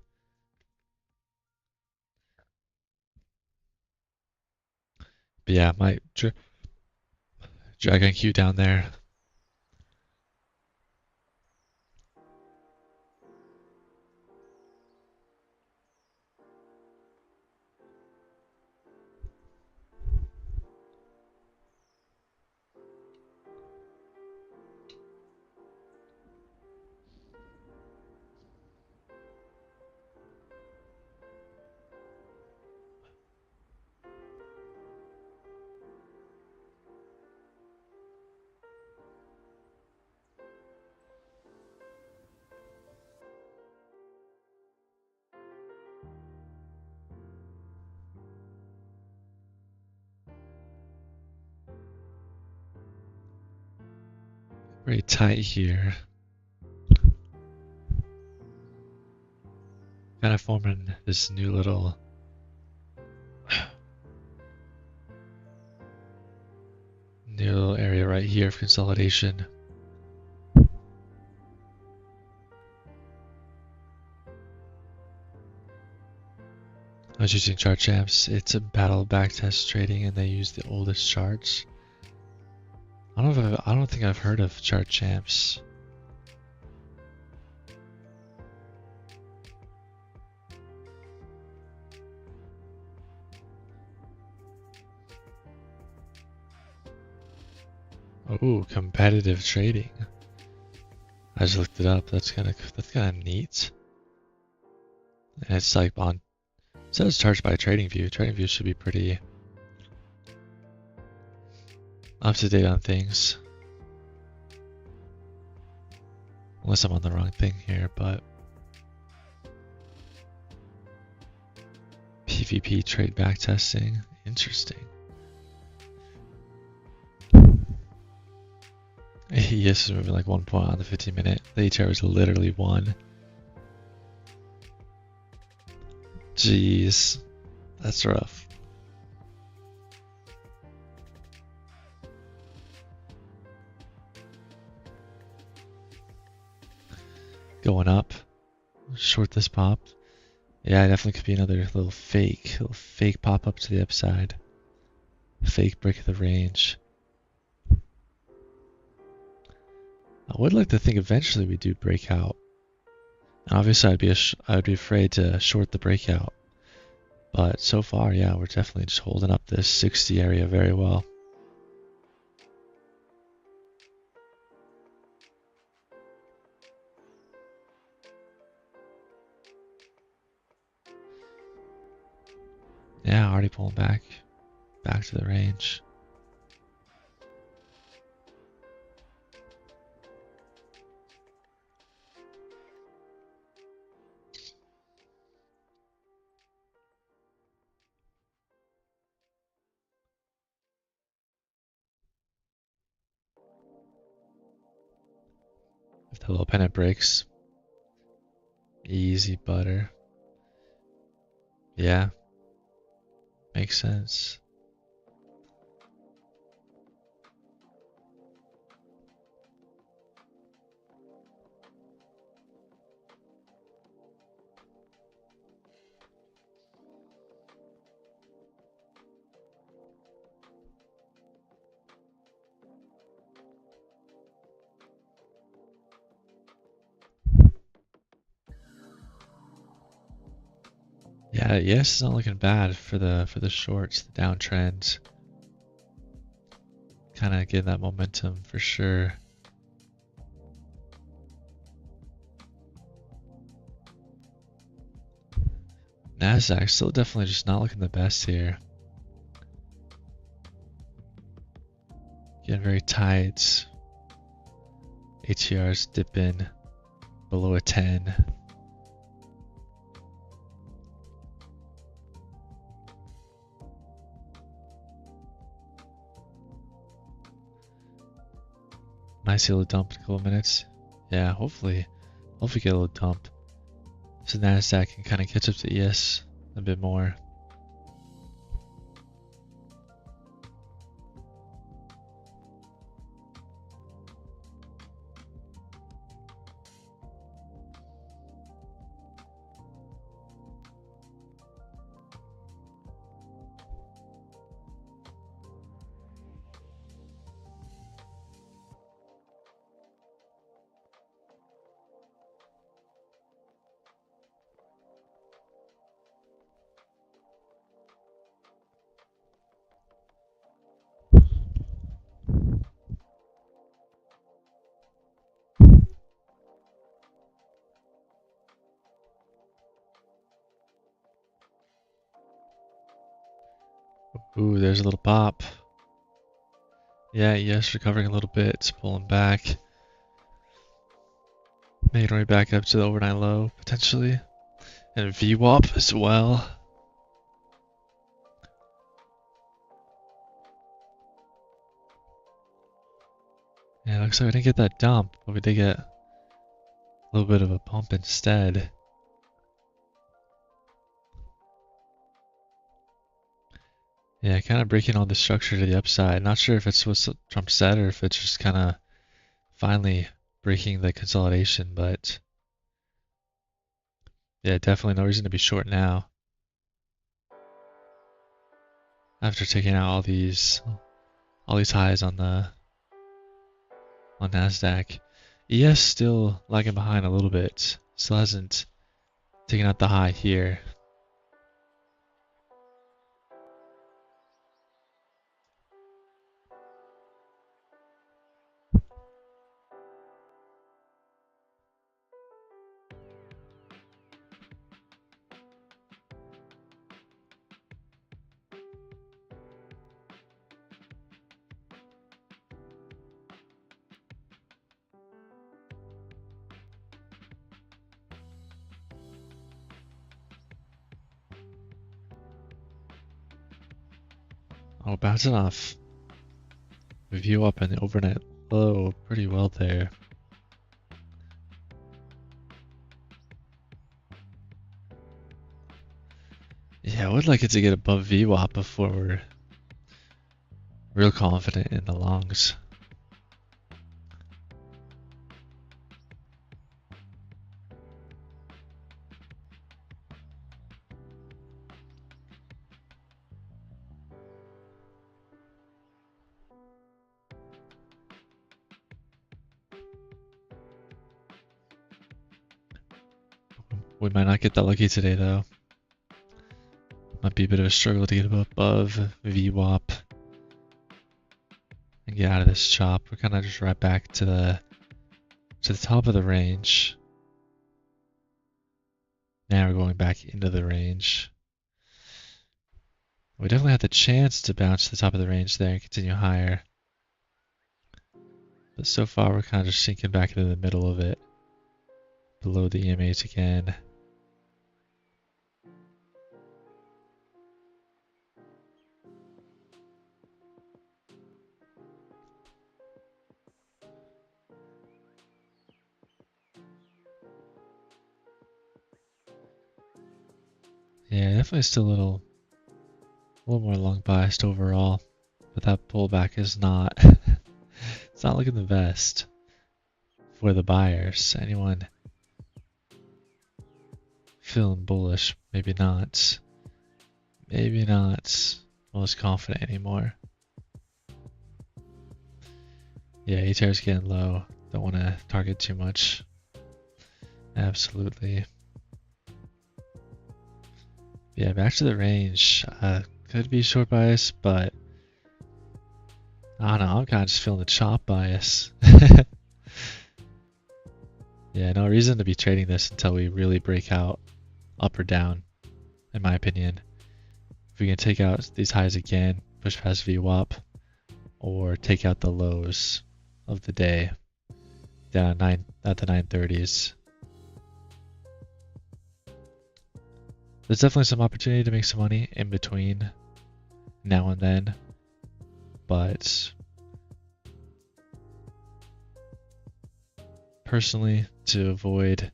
But yeah, my Dragon Q down there. Very tight here. Kind of forming this new little area right here of consolidation. I was using chart champs. It's a battle backtest trading, and they use the oldest charts. I don't think I've heard of chart champs. Oh, competitive trading. I just looked it up. That's kind of neat. And it's like on. It says charged by TradingView. TradingView should be pretty up to date on things. Unless I'm on the wrong thing here, but PvP trade backtesting. Interesting. AES is moving like 1 point on the 15-minute. The ATR is literally 1. Jeez. That's rough. Going up. Short this pop. Yeah, definitely could be another little fake pop up to the upside. Fake break of the range. I would like to think eventually we do breakout. And obviously I'd be afraid to short the breakout. But so far, yeah, we're definitely just holding up this 60 area very well. Yeah, already pulling back to the range. If the little pennant breaks, easy butter. Yeah, makes sense. Yeah, yes, it's not looking bad for the shorts, the downtrend. Kind of getting that momentum for sure. Nasdaq still definitely just not looking the best here. Getting very tight. ATR's dipping below a 10. Might see a little dump in a couple minutes. Yeah, hopefully get a little dump. So Nasdaq can kind of catch up to ES a bit more. Ooh, there's a little pop. Yeah, ES recovering a little bit, it's pulling back. Making our way back up to the overnight low, potentially. And VWAP as well. Yeah, looks like we didn't get that dump, but we did get a little bit of a pump instead. Yeah, kind of breaking all the structure to the upside. Not sure if it's what Trump said or if it's just kind of finally breaking the consolidation, but yeah, definitely no reason to be short now. After taking out all these highs on Nasdaq. ES still lagging behind a little bit. Still hasn't taken out the high here. Oh, bouncing off view up and the overnight low pretty well there. Yeah, I would like it to get above VWAP before we're real confident in the longs. We might not get that lucky today though. Might be a bit of a struggle to get above VWAP and get out of this chop. We're kind of just right back to the top of the range. Now we're going back into the range. We definitely have the chance to bounce to the top of the range there and continue higher. But so far we're kind of just sinking back into the middle of it. Below the EMAs again. Yeah, definitely still a little more long biased overall, but that pullback is not, it's not looking the best for the buyers. Anyone feeling bullish? Maybe not most confident anymore. Yeah, ATR's getting low. Don't want to target too much. Absolutely. Yeah, back to the range. Could be short bias, but I don't know. I'm kind of just feeling the chop bias. Yeah, no reason to be trading this until we really break out up or down, in my opinion. If we can take out these highs again, push past VWAP, or take out the lows of the day down at the 930s. There's definitely some opportunity to make some money in between now and then, but personally, to avoid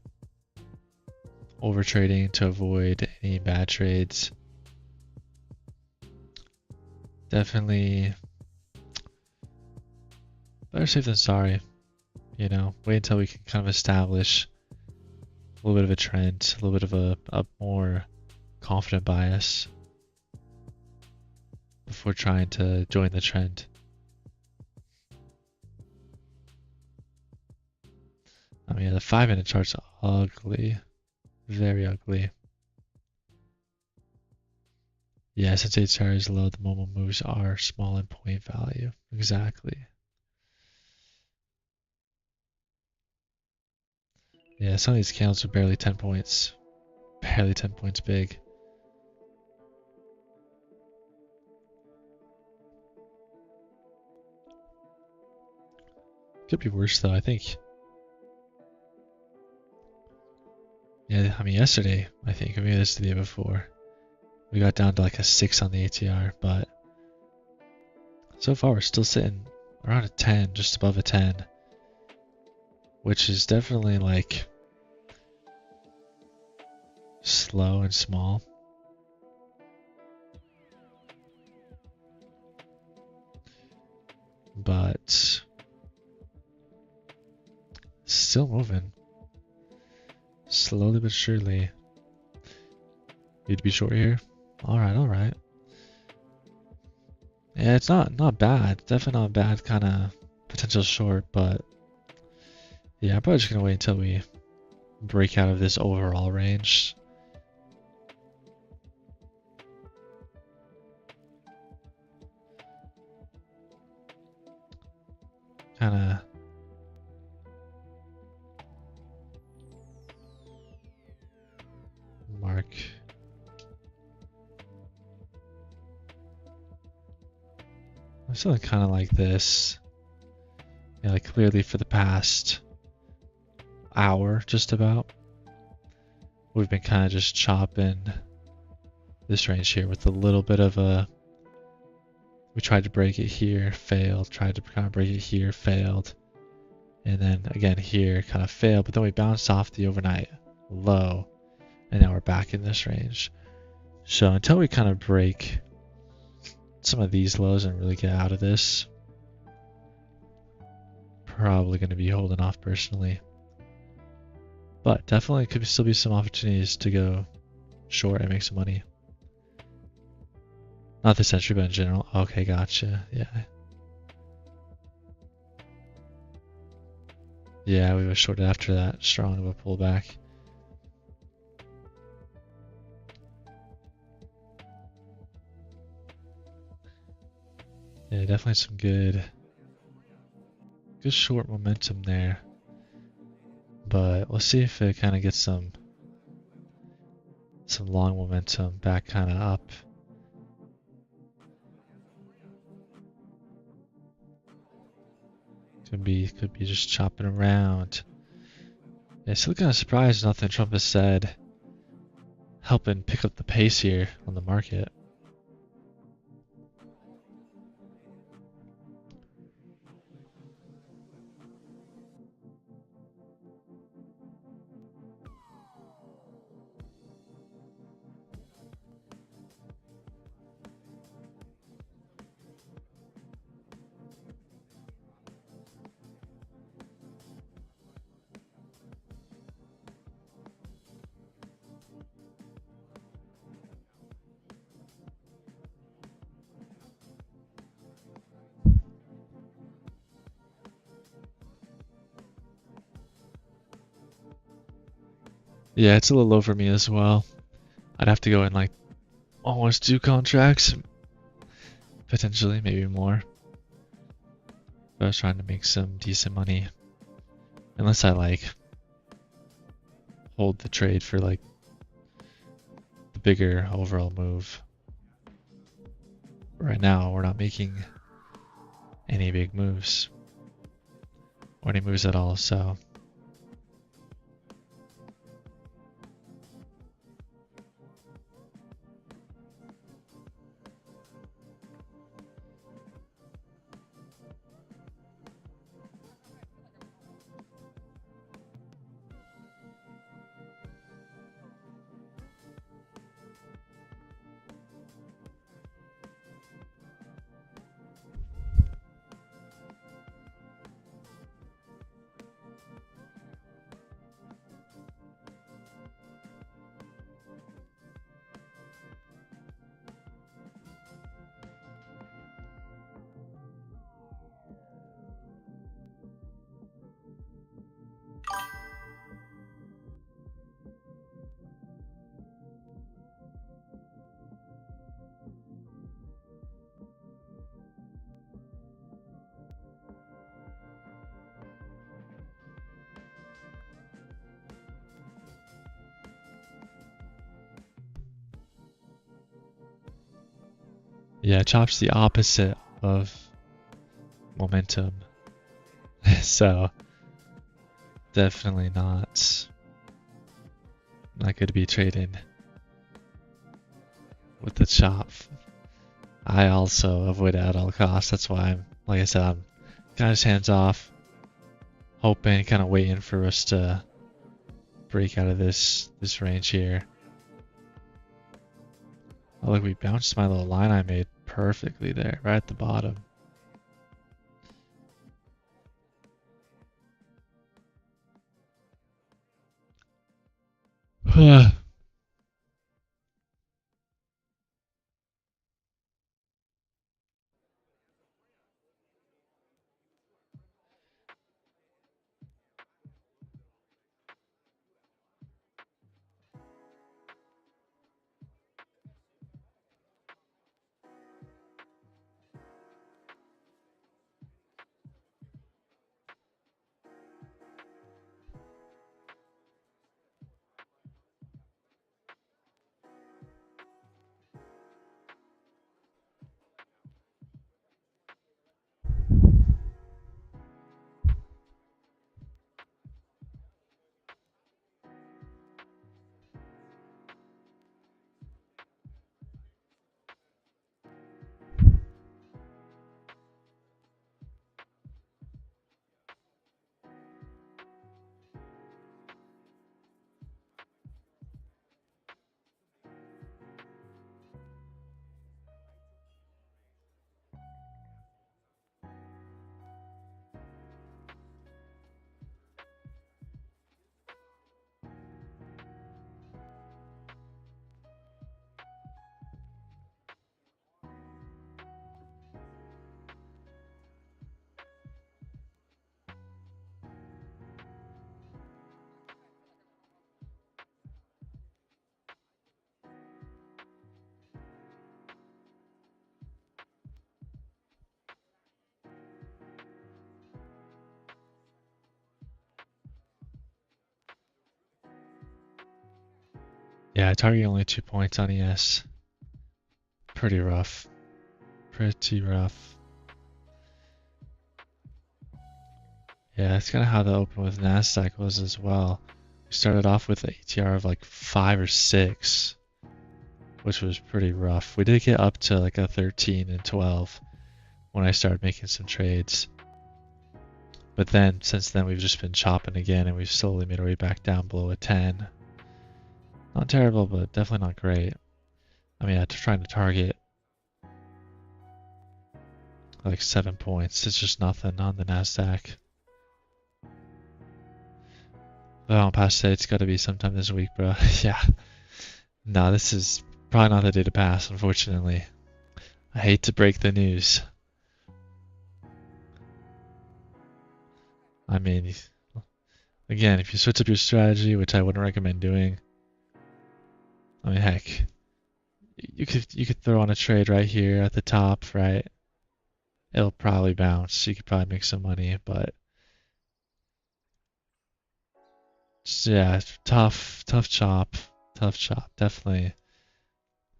overtrading, to avoid any bad trades, definitely better safe than sorry. You know, wait until we can kind of establish a little bit of a trend, a little bit of a more confident bias before trying to join the trend. I mean, the 5-minute chart's ugly, very ugly. Yeah, since ATR is low, the Momo moves are small in point value. Exactly. Yeah, some of these candles are barely 10 points. Barely 10 points big. Could be worse though, I think. Yeah, I mean yesterday, I think, maybe this is the day before, we got down to like a 6 on the ATR, but so far we're still sitting around a 10, just above a 10, which is definitely like slow and small. But still moving. Slowly but surely. Need to be short here. Alright. Yeah, it's not bad. Definitely not bad kind of potential short, but yeah, I'm probably just gonna wait until we break out of this overall range. Kinda mark. I'm feeling kind of like this. Yeah, like clearly for the past hour, just about, we've been kind of just chopping this range here with a little bit of a We tried to break it here, failed. Tried to kind of break it here, failed. And then again here, kind of failed. But then we bounced off the overnight low. And now we're back in this range. So until we kind of break some of these lows and really get out of this, probably going to be holding off personally. But definitely could still be some opportunities to go short and make some money. Not this entry, but in general. Okay, gotcha. Yeah. Yeah, we were shorted after that strong of a pullback. Yeah, definitely some good short momentum there. But let's see if it kind of gets some long momentum back kind of up. Could be just chopping around. Yeah, still kind of surprised nothing Trump has said helping pick up the pace here on the market. Yeah, it's a little low for me as well. I'd have to go in like almost 2 contracts. Potentially, maybe more. But I was trying to make some decent money. Unless I like hold the trade for like the bigger overall move. Right now, we're not making any big moves. Or any moves at all, so. Yeah, chops the opposite of momentum. So definitely not good to be trading with the chop. I also avoid it at all costs. That's why I'm, like I said, I'm kind of hands off, hoping, kind of waiting for us to break out of this range here. Oh, look, we bounced my little line I made perfectly there, right at the bottom. Yeah, target only 2 points on ES. Pretty rough. Pretty rough. Yeah, that's kind of how the open with Nasdaq was as well. We started off with an ATR of like 5 or 6, which was pretty rough. We did get up to like a 13 and 12 when I started making some trades. But then, since then, we've just been chopping again, and we've slowly made our way back down below a 10. Not terrible, but definitely not great. I mean, after trying to target like 7 points, it's just nothing on the Nasdaq. But on past day, it's got to be sometime this week, bro. Yeah. No, this is probably not the day to pass, unfortunately. I hate to break the news. I mean, again, if you switch up your strategy, which I wouldn't recommend doing, I mean, heck, you could throw on a trade right here at the top, right? It'll probably bounce. You could probably make some money, but yeah, tough chop. Definitely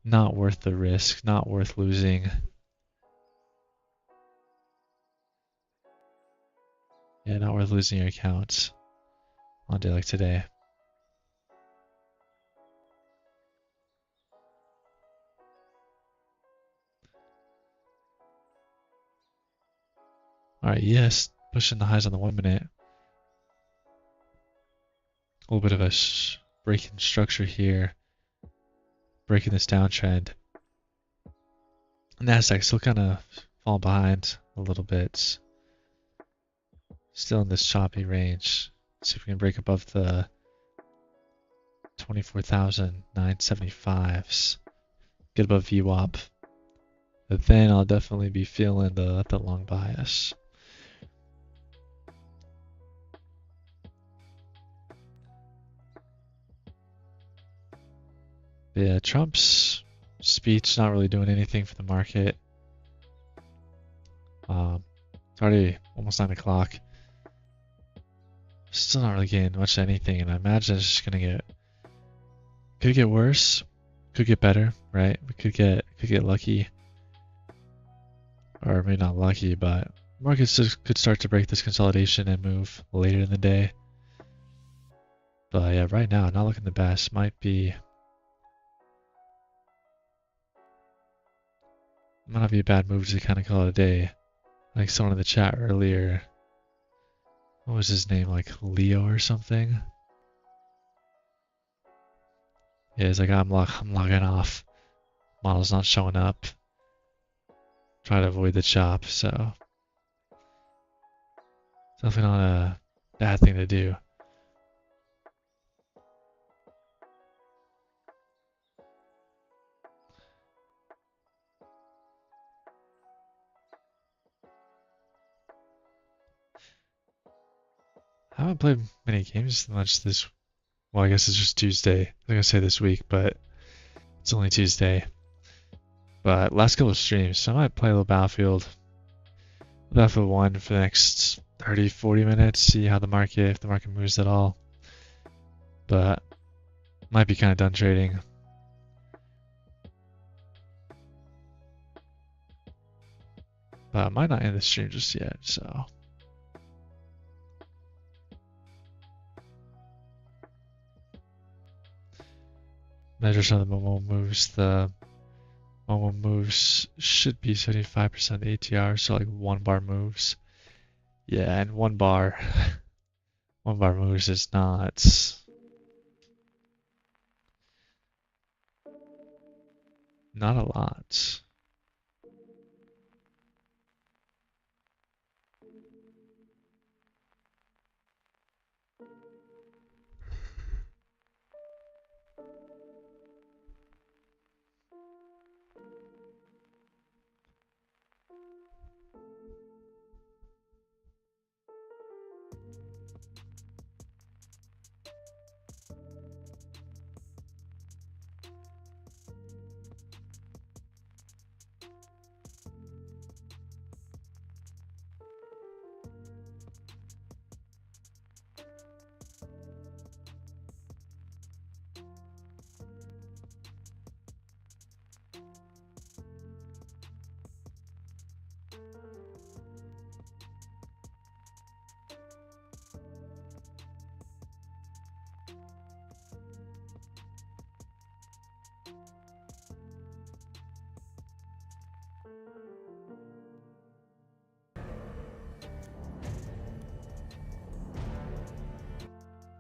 not worth the risk, not worth losing. Yeah, not worth losing your accounts on a day like today. Alright, yes, pushing the highs on the 1 minute. A little bit of a breaking structure here. Breaking this downtrend. Nasdaq still kind of falling behind a little bit. Still in this choppy range. See if we can break above the 24,975s. Get above VWAP. But then I'll definitely be feeling the long bias. But yeah, Trump's speech not really doing anything for the market. It's already almost 9 o'clock. Still not really getting much of anything, and I imagine it's just gonna could get worse, could get better, right? We could get lucky, or maybe not lucky, but markets just could start to break this consolidation and move later in the day. But yeah, right now, not looking the best. Might not be a bad move to kind of call it a day. Like someone in the chat earlier, what was his name? Like Leo or something? Yeah, he's like, I'm logging off. Model's not showing up. Try to avoid the chop, so definitely not a bad thing to do. I haven't played many games much this. Well, I guess it's just Tuesday. I was gonna say this week, but it's only Tuesday. But last couple of streams, so I might play a little Battlefield 1 for the next 30, 40 minutes, see how if the market moves at all. But might be kind of done trading. But I might not end the stream just yet, so. Measures on the Momo moves. The Momo moves should be 75% ATR, so like 1 bar moves. Yeah, and 1 bar, 1 bar moves is not a lot.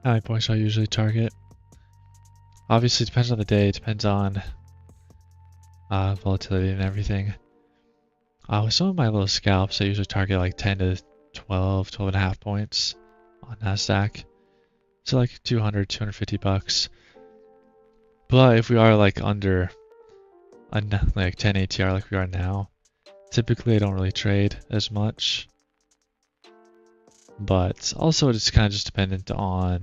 How many points I usually target? Obviously, it depends on the day. It depends on volatility and everything. With some of my little scalps, I usually target like 10 to 12, 12 and a half points on NASDAQ. So like 200, 250 bucks. But if we are like under like 10 ATR like we are now, typically I don't really trade as much. But also it's kind of just dependent on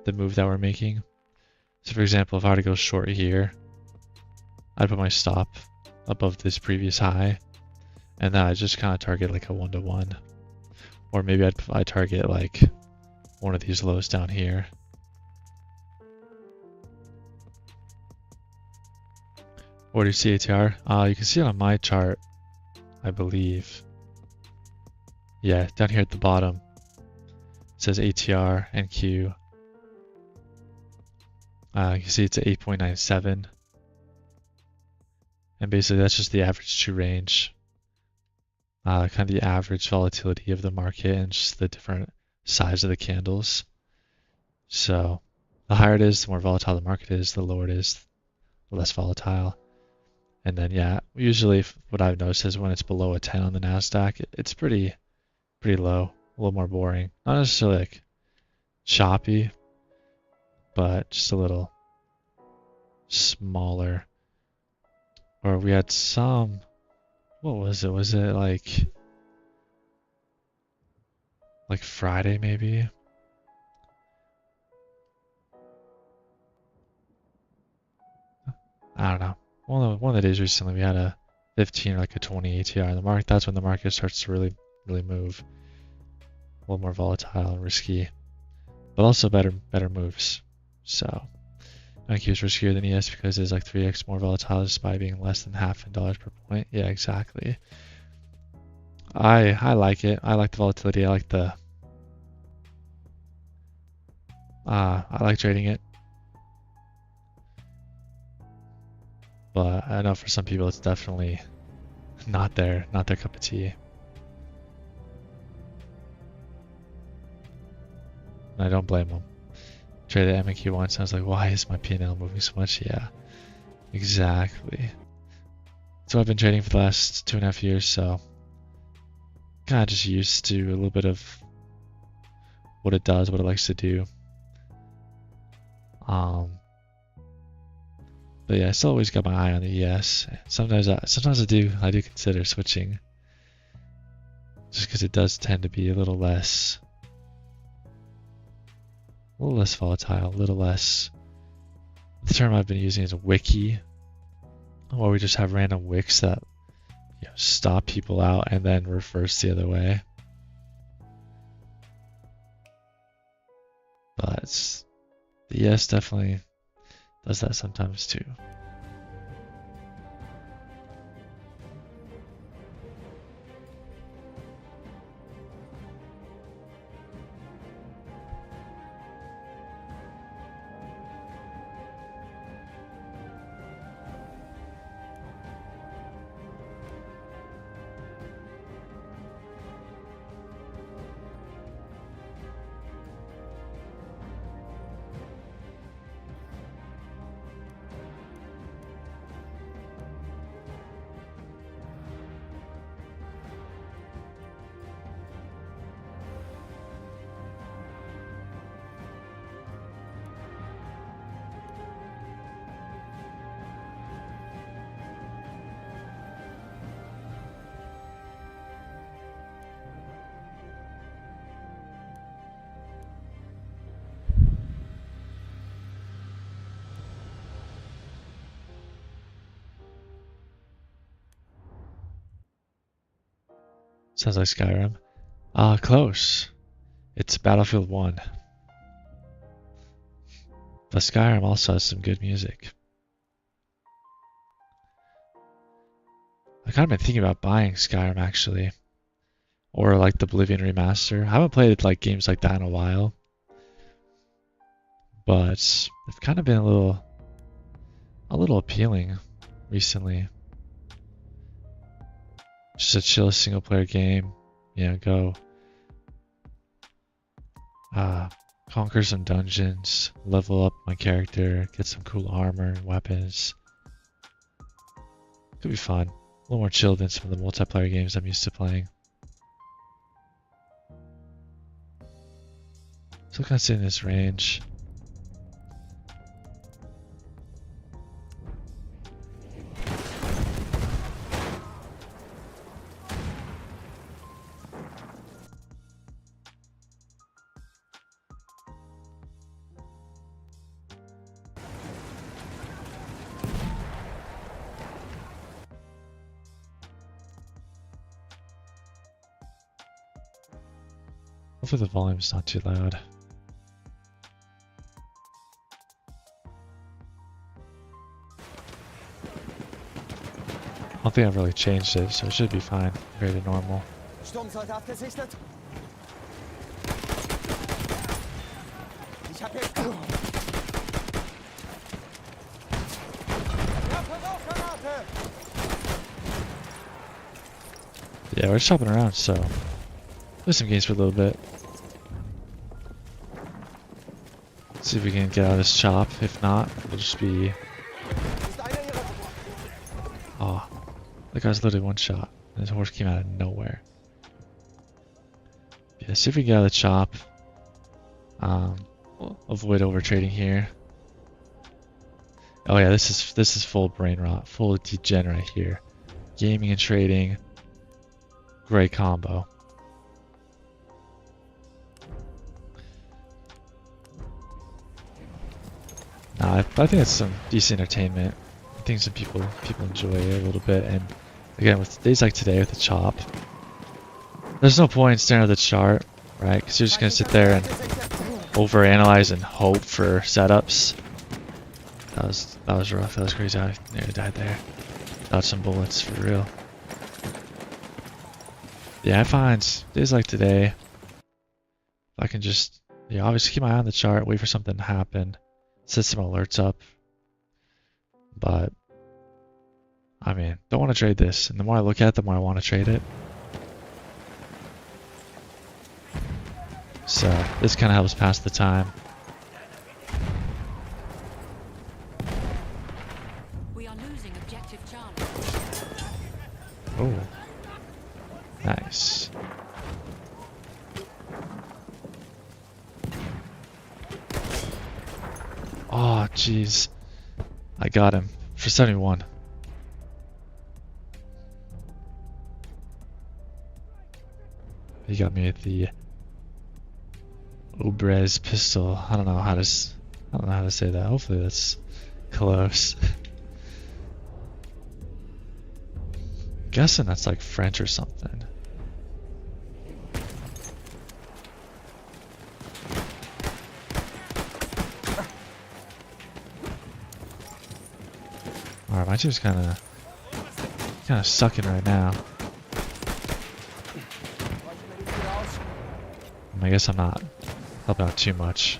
the move that we're making. So for example, if I were to go short here, I'd put my stop above this previous high, and then I just kind of target like a 1-to-1. Or maybe I'd target like one of these lows down here. What do you see ATR? You can see it on my chart, I believe. Yeah, down here at the bottom, it says ATR and Q. You can see it's at 8.97. And basically that's just the average true range. Kind of the average volatility of the market and just the different size of the candles. So the higher it is, the more volatile the market is, the lower it is, the less volatile. And then yeah, usually what I've noticed is when it's below a 10 on the NASDAQ, it's pretty low, a little more boring. Not necessarily like choppy, but just a little smaller. Or we had some, what was it? Was it like Friday maybe? I don't know. One of the days recently we had a 15 or like a 20 ATR in the market. That's when the market starts to really move. A little more volatile and risky, but also better moves. So IQ is riskier than ES because it's like 3x more volatile just by being less than half in dollars per point. Yeah, exactly. I like it. I like the volatility. I like the I like trading it. But I know for some people it's definitely not their cup of tea. And I don't blame them. Traded MQ once, I was like, why is my P&L moving so much? Yeah, exactly. So I've been trading for the last 2.5 years, so kind of just used to a little bit of what it does, what it likes to do. But yeah, I still always got my eye on the ES. Sometimes I do consider switching, just because it does tend to be a little less volatile, a little less. The term I've been using is wicky, where we just have random wicks that stop people out and then reverse the other way. But the ES definitely does that sometimes too. Sounds like Skyrim. Close. It's Battlefield 1. But Skyrim also has some good music. I kind of been thinking about buying Skyrim actually. Or like the Oblivion remaster. I haven't played like games like that in a while. But they've kind of been a little appealing recently. Just a chill single player game, go conquer some dungeons, level up my character, get some cool armor and weapons. Could be fun. A little more chill than some of the multiplayer games I'm used to playing. Still kind of stay in this range. Hopefully the volume's not too loud. I don't think I've really changed it, so it should be fine compared to normal. Sturmsoldat gesichtet. Ich hab hier... Yeah, we're just hopping around, so play some games for a little bit. See if we can get out of this chop. If not, it'll just be... Oh, that guy's literally one shot. And his horse came out of nowhere. Yeah, see if we can get out of the chop. We'll avoid over trading here. Oh yeah, this is full brain rot, full degenerate here. Gaming and trading, great combo. Nah, I think it's some decent entertainment. I think some people enjoy it a little bit, and again, with days like today with the chop, there's no point in staring at the chart, right? Because you're just gonna sit there and overanalyze and hope for setups. That was rough. That was crazy. I nearly died there. Dodged some bullets for real. Yeah, I find days like today, if I can just, yeah, obviously keep my eye on the chart, wait for something to happen, set some alerts up. But I mean, don't want to trade this, and the more I look at it, the more I want to trade it. So this kind of helps pass the time. We are losing objective Charlie. Oh, nice. Oh, jeez. I got him for 71. He got me at the Obrez pistol. I don't know how to say that. Hopefully that's close. Guessing that's like French or something. Alright, my team's kinda sucking right now. I guess I'm not helping out too much.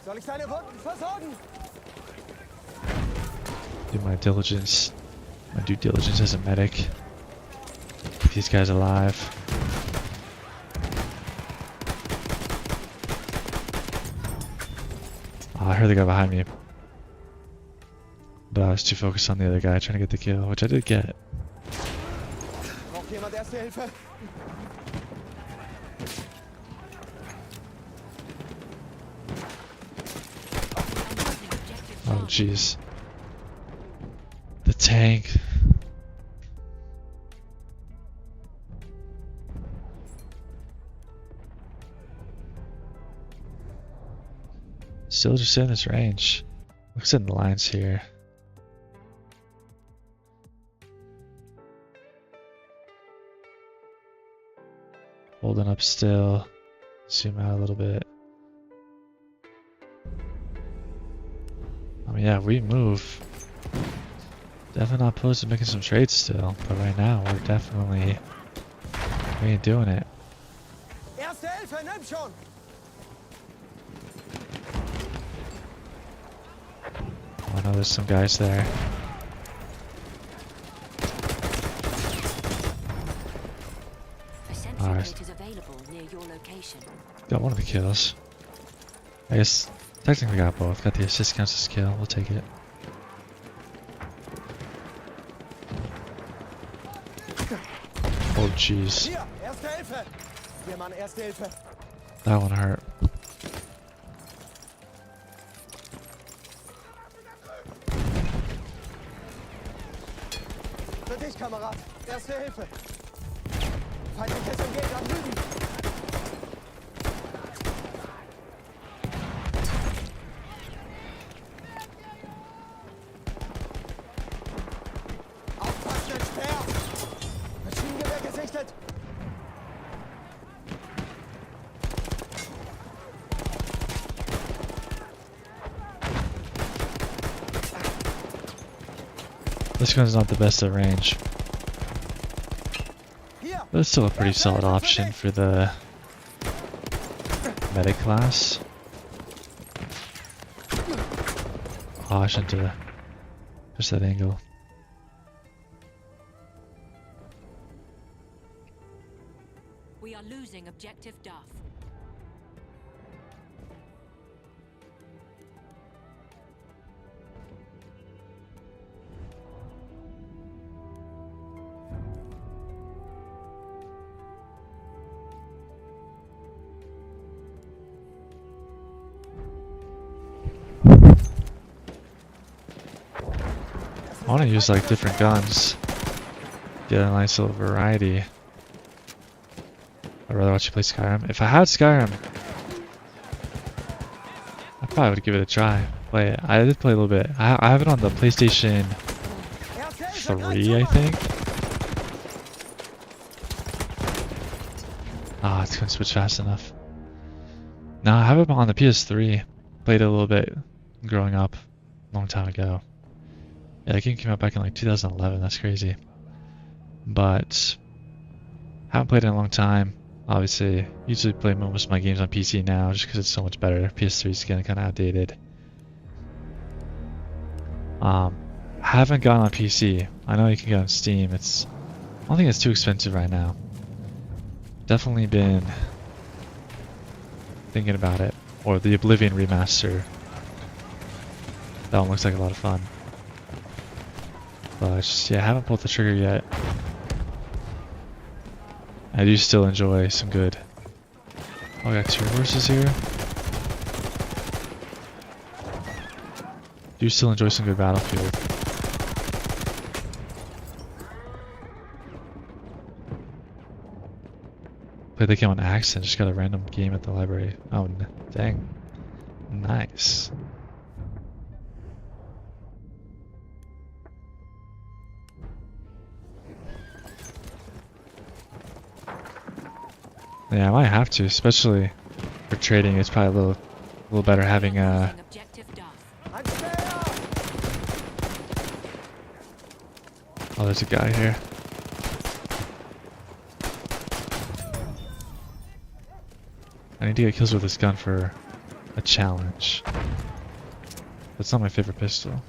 Soll ich deine Wunden versorgen? Do my diligence. My due diligence as a medic. Keep these guys alive. Oh, I heard the guy behind me. But I was too focused on the other guy trying to get the kill, which I did get. Braucht jemand erste Hilfe? Oh jeez. The tank. Still just in this range. Looks in the lines here. Holding up still. Zoom out a little bit. I mean, yeah, we move. Definitely not opposed to making some trades still, but right now we ain't doing it. Erste Hilfe, nimm schon! know there's some guys there. A sentry Alright. plate is available near your location. Got one of the kills. I guess technically got both. Got the assist counts as kill. We'll take it. Oh jeez. Hier, Erste Hilfe. Hier, Mann, Erste Hilfe. That one hurt. Für dich, Kamerad. Erste Hilfe. Feindliches MG am Süden. Aufpassen, ein Speer. Maschinengewehr gesichtet. This gun's not the best at range, Hier. but it's still a pretty solid option for the medic class. Oh, I shouldn't have pushed that angle. We are losing objective Duff. I want to use like different guns, get a nice little variety. I'd rather watch you play Skyrim. If I had Skyrim, I probably would give it a try. Play it. I did play a little bit. I have it on the PlayStation Erste Hilfe. 3, I think. Ah, it's gonna switch fast enough. No, I have it on the PS3. Played it a little bit growing up, a long time ago. Yeah, the game came out back in like 2011. That's crazy. But haven't played it in a long time. Obviously, usually play most of my games on PC now, just because it's so much better. PS3 is getting kind of outdated. Haven't gotten on PC. I know you can get on Steam. I don't think it's too expensive right now. Definitely been thinking about it. Or the Oblivion remaster. That one looks like a lot of fun. But just, yeah, I haven't pulled the trigger yet. I do still enjoy some good. Oh, I got 2 horses here. Do still enjoy some good Battlefield. Played the game on accident, just got a random game at the library. Oh, dang. Nice. Yeah, I might have to, especially for trading. It's probably a little better having Losing objective Duff. Ein Speer. Oh, there's a guy here. I need to get kills with this gun for a challenge. That's not my favorite pistol.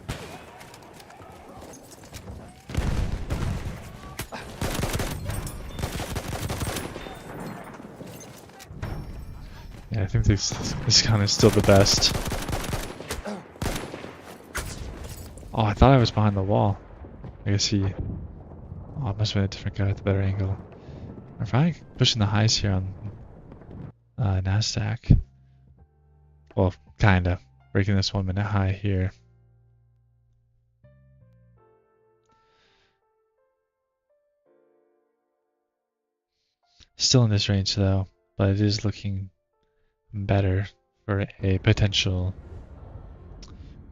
Yeah, I think this gun is still the best. Oh, I thought I was behind the wall. I guess he... Oh, it must have been a different guy with a better angle. I'm probably pushing the highs here on NASDAQ. Well, kinda. Breaking this 1 minute high here. Still in this range though, but it is looking better for a potential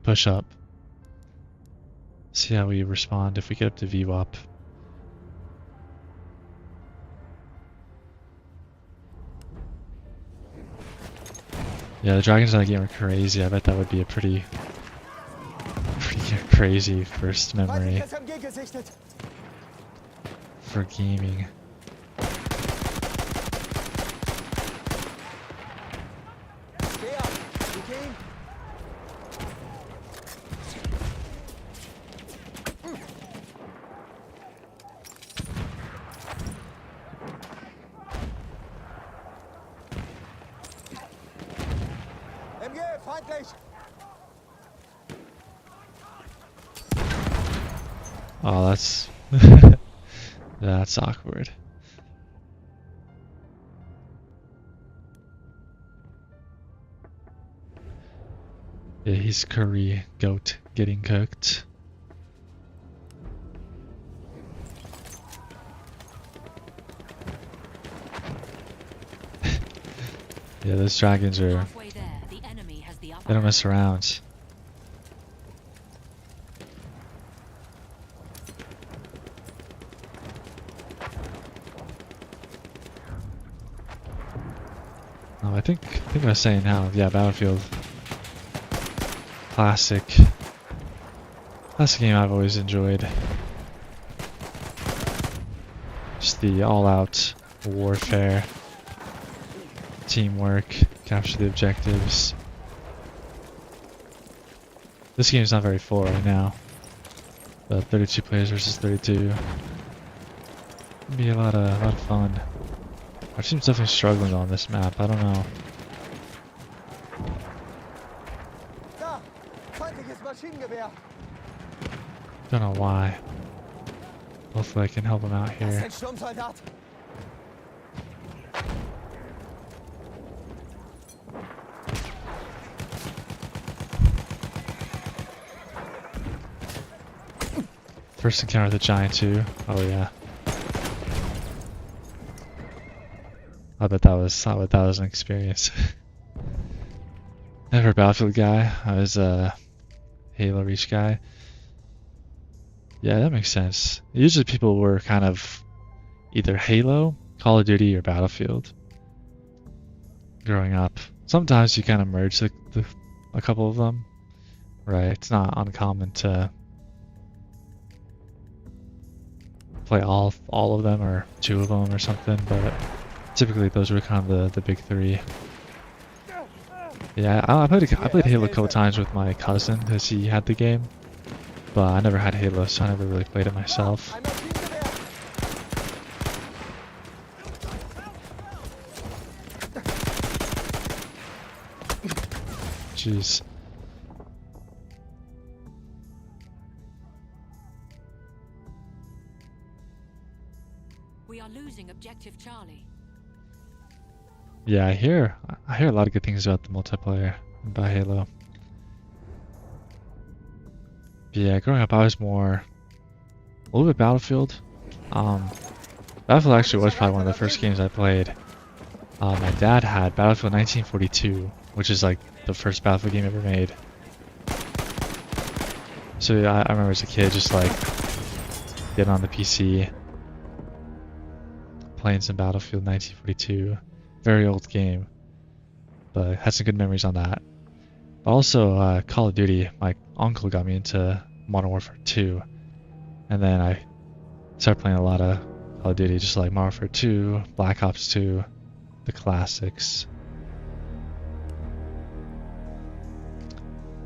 push up. See how we respond if we get up to VWAP. Yeah, the dragons in that game are crazy. I bet that would be a pretty crazy first memory Feindliches MG gesichtet. for gaming. Speer. Sieg ihn. SMG, feindlich! Oh, that's that's awkward. Yeah, he's curry goat getting cooked. Yeah, those dragons are, Halfway there, the enemy has the upper they don't hand. mess around. Oh, I think I was saying how, yeah, Battlefield, classic game I've always enjoyed. Just the all-out warfare, teamwork, capture the objectives. This game's not very full right now, but 32 players versus 32. It'd be a lot of fun. Our team's definitely struggling on this map. I don't know. Da! Feindliches Maschinengewehr! Don't know why. Hopefully I can help him out Das ist here. ein Sturmsoldat! First encounter with a giant too. Oh yeah. I bet that was an experience. Never a Battlefield guy. I was a Halo Reach guy. Yeah, that makes sense. Usually people were kind of either Halo, Call of Duty, or Battlefield growing up. Sometimes you kind of merge a couple of them. Right, it's not uncommon to play all of them or two of them or something, but typically those were kind of the big three. Yeah, I played Halo a couple times with my cousin because he had the game, but I never had Halo, so I never really played it myself. Ein Maschinengewehr! Jeez. We are losing objective Charlie. Yeah, I hear a lot of good things about the multiplayer about Halo. But yeah, growing up I was a little bit Battlefield. Battlefield actually was probably one of the first games I played. My dad had Battlefield 1942, which is like the first Battlefield game ever made. So yeah, I remember as a kid just like getting on the PC, playing some Battlefield 1942. Very old game, but had some good memories on that. Also, Call of Duty. My uncle got me into Modern Warfare 2, and then I started playing a lot of Call of Duty, just like Modern Warfare 2, Black Ops 2, the classics.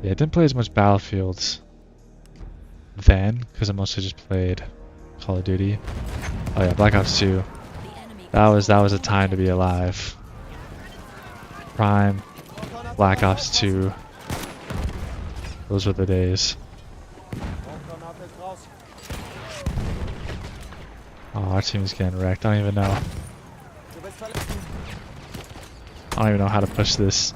Yeah, I didn't play as much Battlefield then, because I mostly just played Call of Duty. Oh yeah, Black Ops 2. The enemy That was a time to be alive. Prime, Black Ops 2. Those were the days. Raumgranate ist raus. Oh, our team's getting wrecked. I don't even know. Du bist verletzt. I don't even know how to push this.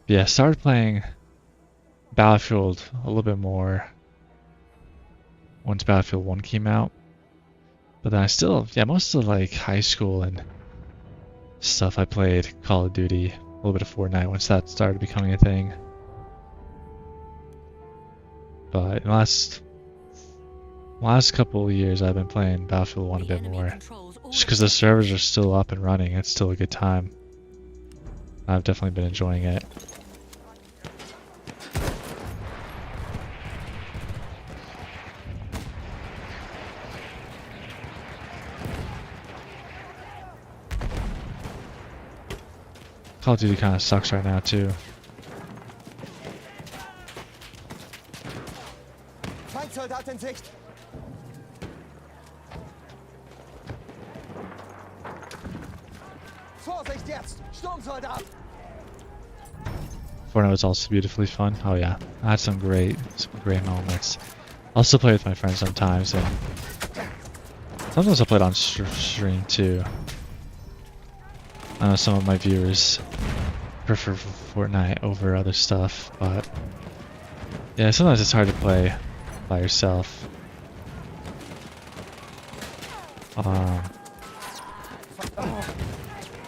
Yeah, started playing Battlefield a little bit more once Battlefield 1 came out. But then I still, yeah, most of like high school and stuff I played Call of Duty, a little bit of Fortnite once that started becoming a thing. But in the last couple of years I've been playing Battlefield 1 a the bit enemy more. controls all Just because the servers are still up and running, it's still a good time. I've definitely been enjoying it. Call of Duty kind of sucks right now too. Feindsoldat in Sicht. Vorsicht jetzt! Sturmsoldat! Fortnite was also beautifully fun. Oh yeah, I had some great moments. I also play with my friends sometimes, and sometimes I play it on stream too. I know some of my viewers prefer Fortnite over other stuff, but yeah, sometimes it's hard to play by yourself.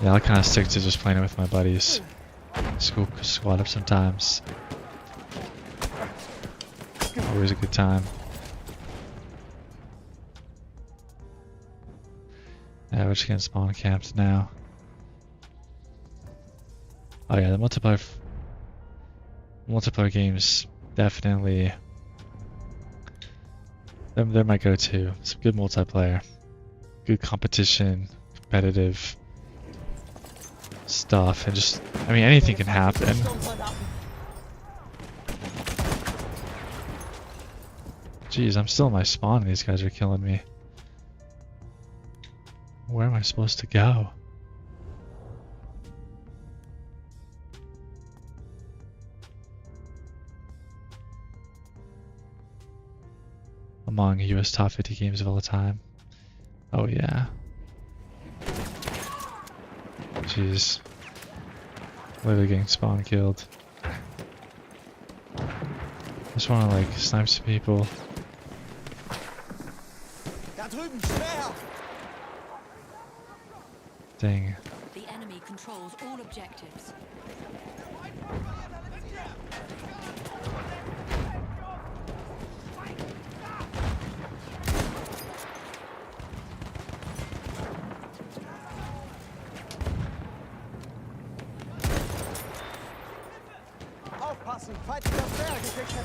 Yeah, I kind of stick to just playing it with my buddies. Squad up sometimes. Always a good time. Yeah, we're just getting spawn camped now. Oh yeah, the multiplayer games definitely. They're my go-to. Some good multiplayer, good competition, competitive stuff, and just, I mean, anything can happen. Jeez, I'm still in my spawn and these guys are killing me. Where am I supposed to go? Among US top 50 games of all time. Oh yeah. Jeez. Literally getting spawn killed. Just wanna like snipe some people. Da drüben, schwer! Dang. The enemy controls all objectives. Aufpassen, feindlicher Speer gesichtet!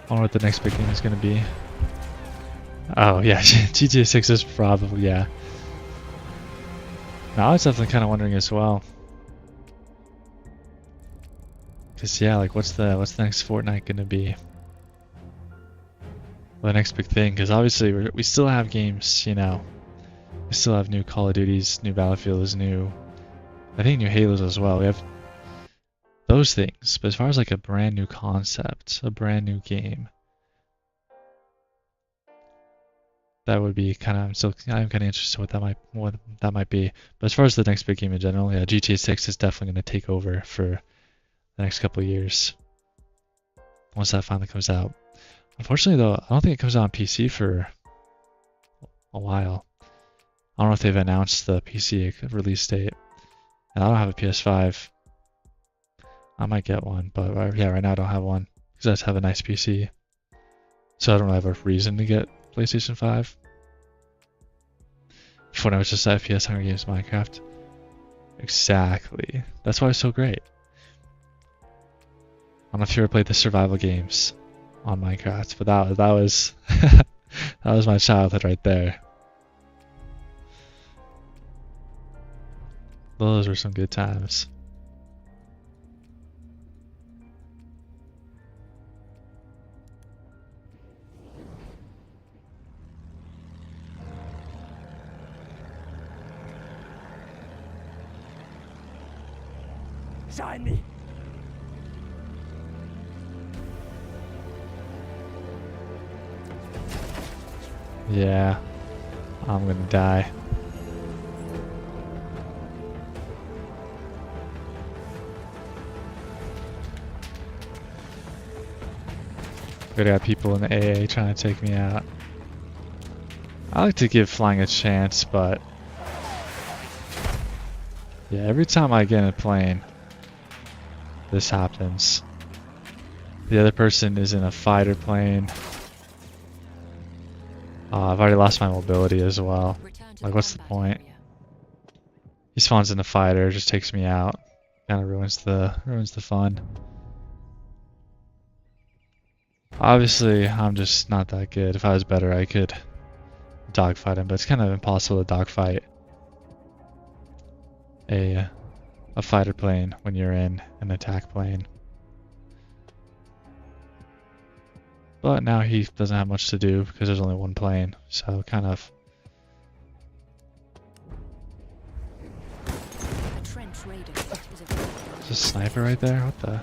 I wonder what the next big game is going to be. Oh yeah, GTA 6 is probably, yeah. Now I was definitely kind of wondering as well. Cause yeah, like what's the next Fortnite going to be? Well, the next big thing, because obviously we still have games, you know. We still have new Call of Duties, new Battlefields, I think new Halos as well. We have those things, but as far as like a brand new concept, a brand new game, that would be kind of, I'm kind of interested in what that might be. But as far as the next big game in general, yeah, GTA 6 is definitely going to take over for the next couple of years once that finally comes out. Unfortunately though, I don't think it comes out on PC for a while. I don't know if they've announced the PC release date, and I don't have a PS5. I might get one, but yeah, right now I don't have one because I just have a nice PC, so I don't have a reason to get PlayStation 5. When I was just FPS Hunger Games Minecraft. Exactly. That's why it's so great. I don't know if you ever played the survival games on Minecraft, but that was that was my childhood right there. Those were some good times. Shine me! Yeah, I'm gonna die. We got people in the AA trying to take me out. I like to give flying a chance, but yeah, every time I get in a plane, this happens. The other person is in a fighter plane. I've already lost my mobility as well. Like, what's the point? He spawns in a fighter, just takes me out. Kind of ruins the fun. Obviously, I'm just not that good. If I was better, I could dogfight him, but it's kind of impossible to dogfight a fighter plane when you're in an attack plane. But now he doesn't have much to do because there's only one plane, so kind of. A trench raider is available. There's a sniper right there? What the?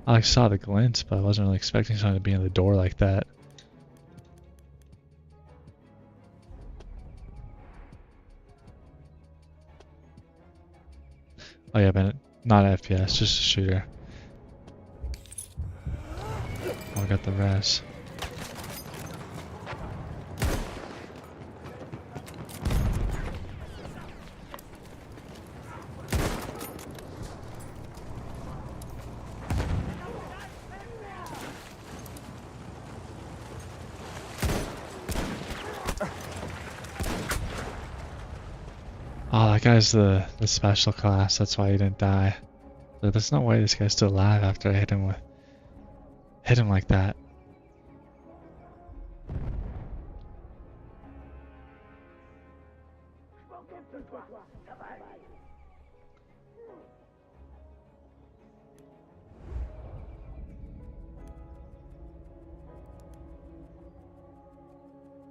I saw the glint, but I wasn't really expecting someone to be in the door like that. Oh yeah, but not FPS, just a shooter. Oh, I got the res. Oh, that guy's the special class, that's why he didn't die. But there's no way this guy's still alive after I hit him like that.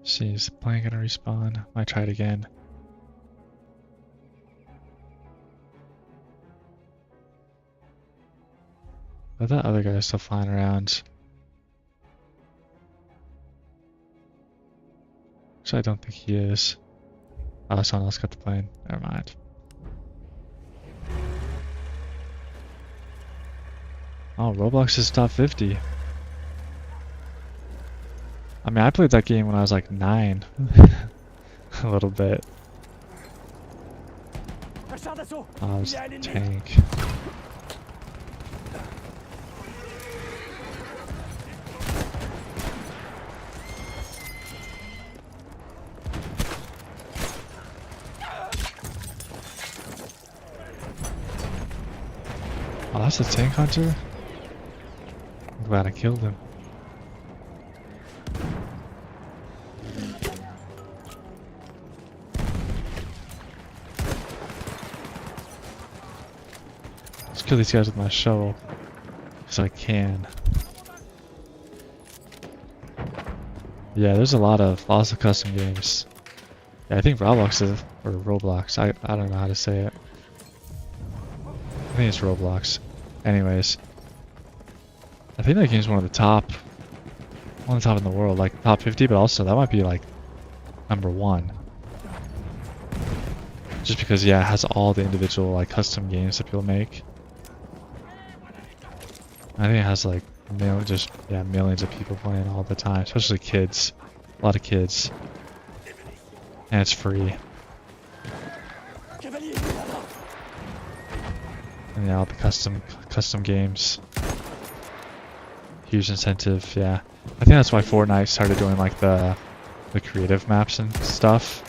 See, is the plane gonna respawn? Might try it again. But that other guy is still flying around. Actually, I don't think he is. Oh, someone else got the plane. Never mind. Oh, Roblox is top 50. I mean, I played that game when I was like 9. A little bit. Oh, I was a tank. Oh, that's a tank hunter? I'm glad I killed him. Let's kill these guys with my shovel. Because I can. Yeah, there's lots of custom games. Yeah, I think Roblox is, or Roblox, I don't know how to say it. I think it's Roblox. Anyways, I think that game's one of the top in the world, like top 50, but also that might be like #1. Just because, yeah, it has all the individual like custom games that people make. I think it has like millions of people playing all the time, especially kids. A lot of kids. And it's free. And yeah, all the custom games. Huge incentive, yeah. I think that's why Fortnite started doing like the creative maps and stuff.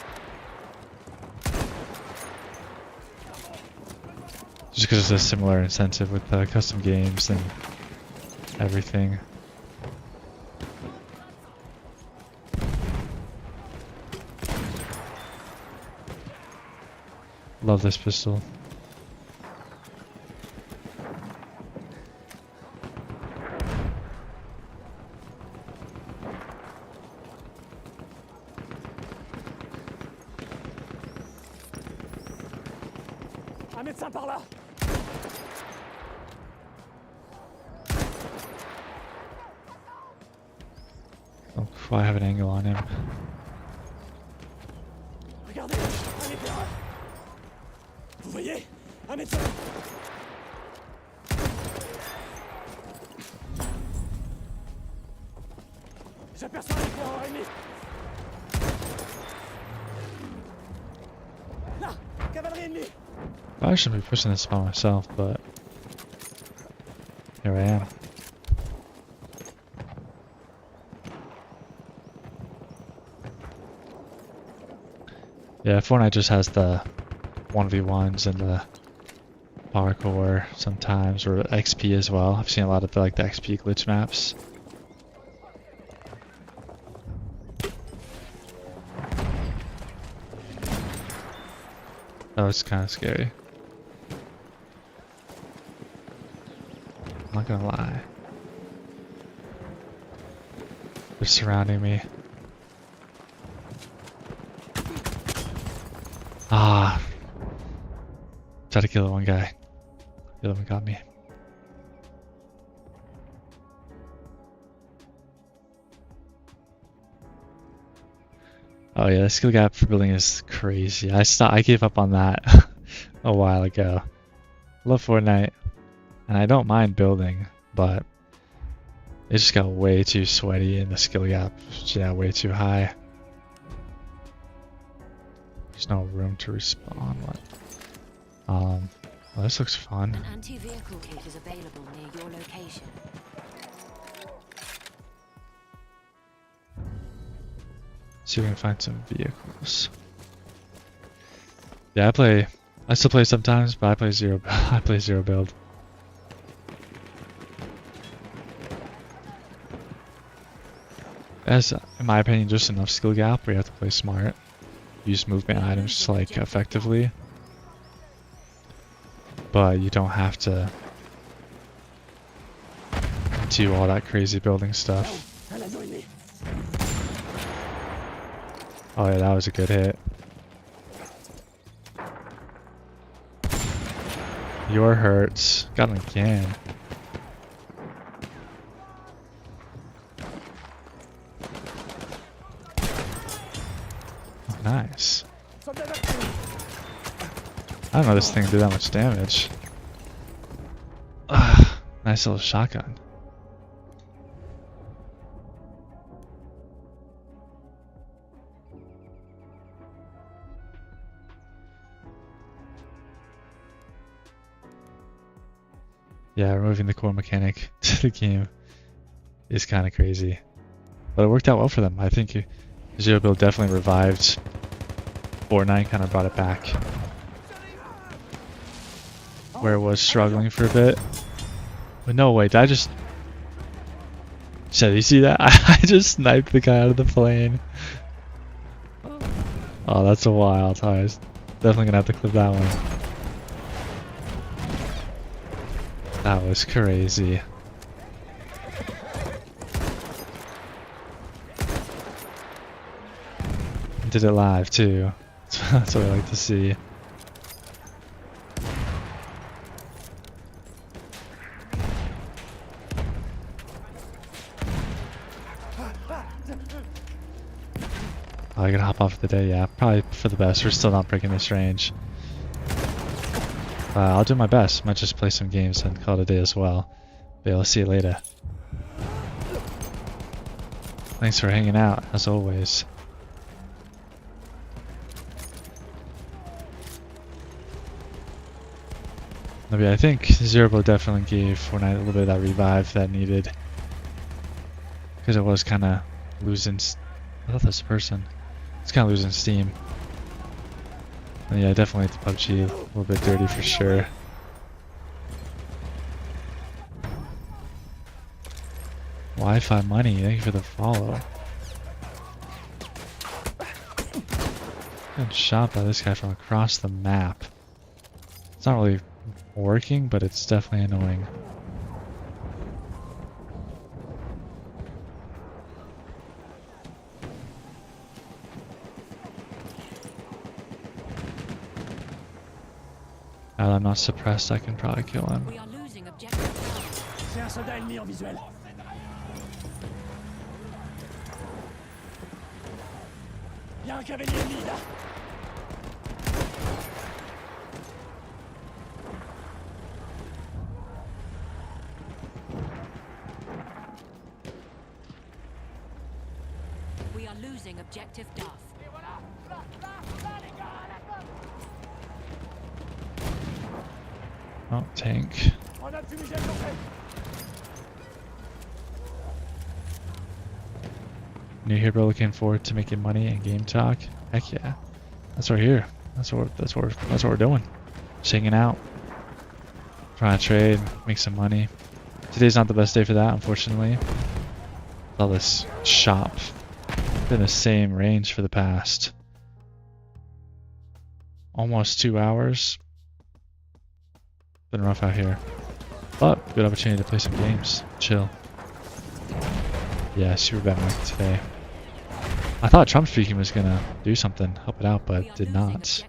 Just because it's a similar incentive with the custom games and everything. Love this pistol. Un médecin par là. Oh, I have an angle on him. Regardez, un éclaireur. Vous voyez? Un médecin. J'aperçois un éclaireur ennemi. Là, cavalerie ennemie. I shouldn't be pushing this by myself, but here I am. Yeah, Fortnite just has the 1v1s in the parkour sometimes, or XP as well. I've seen a lot of the XP glitch maps. Oh, it's kind of scary. I'm not gonna lie. They're surrounding me. Ah. Tried to kill the one guy. The other one got me. Oh yeah, the skill gap for building is crazy. I gave up on that a while ago. Love Fortnite, and I don't mind building, but it just got way too sweaty and the skill gap was, yeah, way too high. There's no room to respawn. What? Well, this looks fun. An anti-vehicle kit is available near your location. See if we can find some vehicles. Yeah, I still play sometimes, but I play zero. I play zero build. As, in my opinion, just enough skill gap where you have to play smart. Use movement items effectively. But you don't have to do all that crazy building stuff. Oh yeah, that was a good hit. Your hurts. Got him again. Oh, nice. I don't know this thing did that much damage. Nice little shotgun. Yeah, removing the core mechanic to the game is kind of crazy. But it worked out well for them. I think Zero Build definitely revived Fortnite, kind of brought it back where it was struggling for a bit. But no, wait, I just... Did you see that? I just sniped the guy out of the plane. Oh, that's a wild. I was definitely gonna have to clip that one. That was crazy. Did it live too. That's what I like to see. Oh, I gotta hop off for the day, yeah. Probably for the best. We're still not breaking this range. I'll do my best. Might just play some games and call it a day as well. But yeah, I'll see you later. Thanks for hanging out, as always. Maybe I think Zerbo definitely gave Fortnite a little bit of that revive that needed. Because it was kind of losing... I thought that's a person. It's kind of losing steam. And yeah, definitely the PUBG a little bit dirty for sure. Wi-Fi money, thank you for the follow. Good shot by this guy from across the map. It's not really working, but it's definitely annoying. Now that I'm not suppressed, I can probably kill him. We are losing objective. J'ai un soldat ennemi en visuel. Y'a un cavalier ennemi là. We are losing objective Duff. Oh, tank. Grenade fumigène lancée. New here, bro. Looking forward to making money and game talk. Heck yeah. That's right here. That's what we're doing. Just hanging out. Trying to trade, make some money. Today's not the best day for that, unfortunately. All this shop. Been the same range for the past almost 2 hours. Been rough out here. But good opportunity to play some games. Chill. Yeah, super bad market today. I thought Trump speaking was gonna do something, help it out, but did not.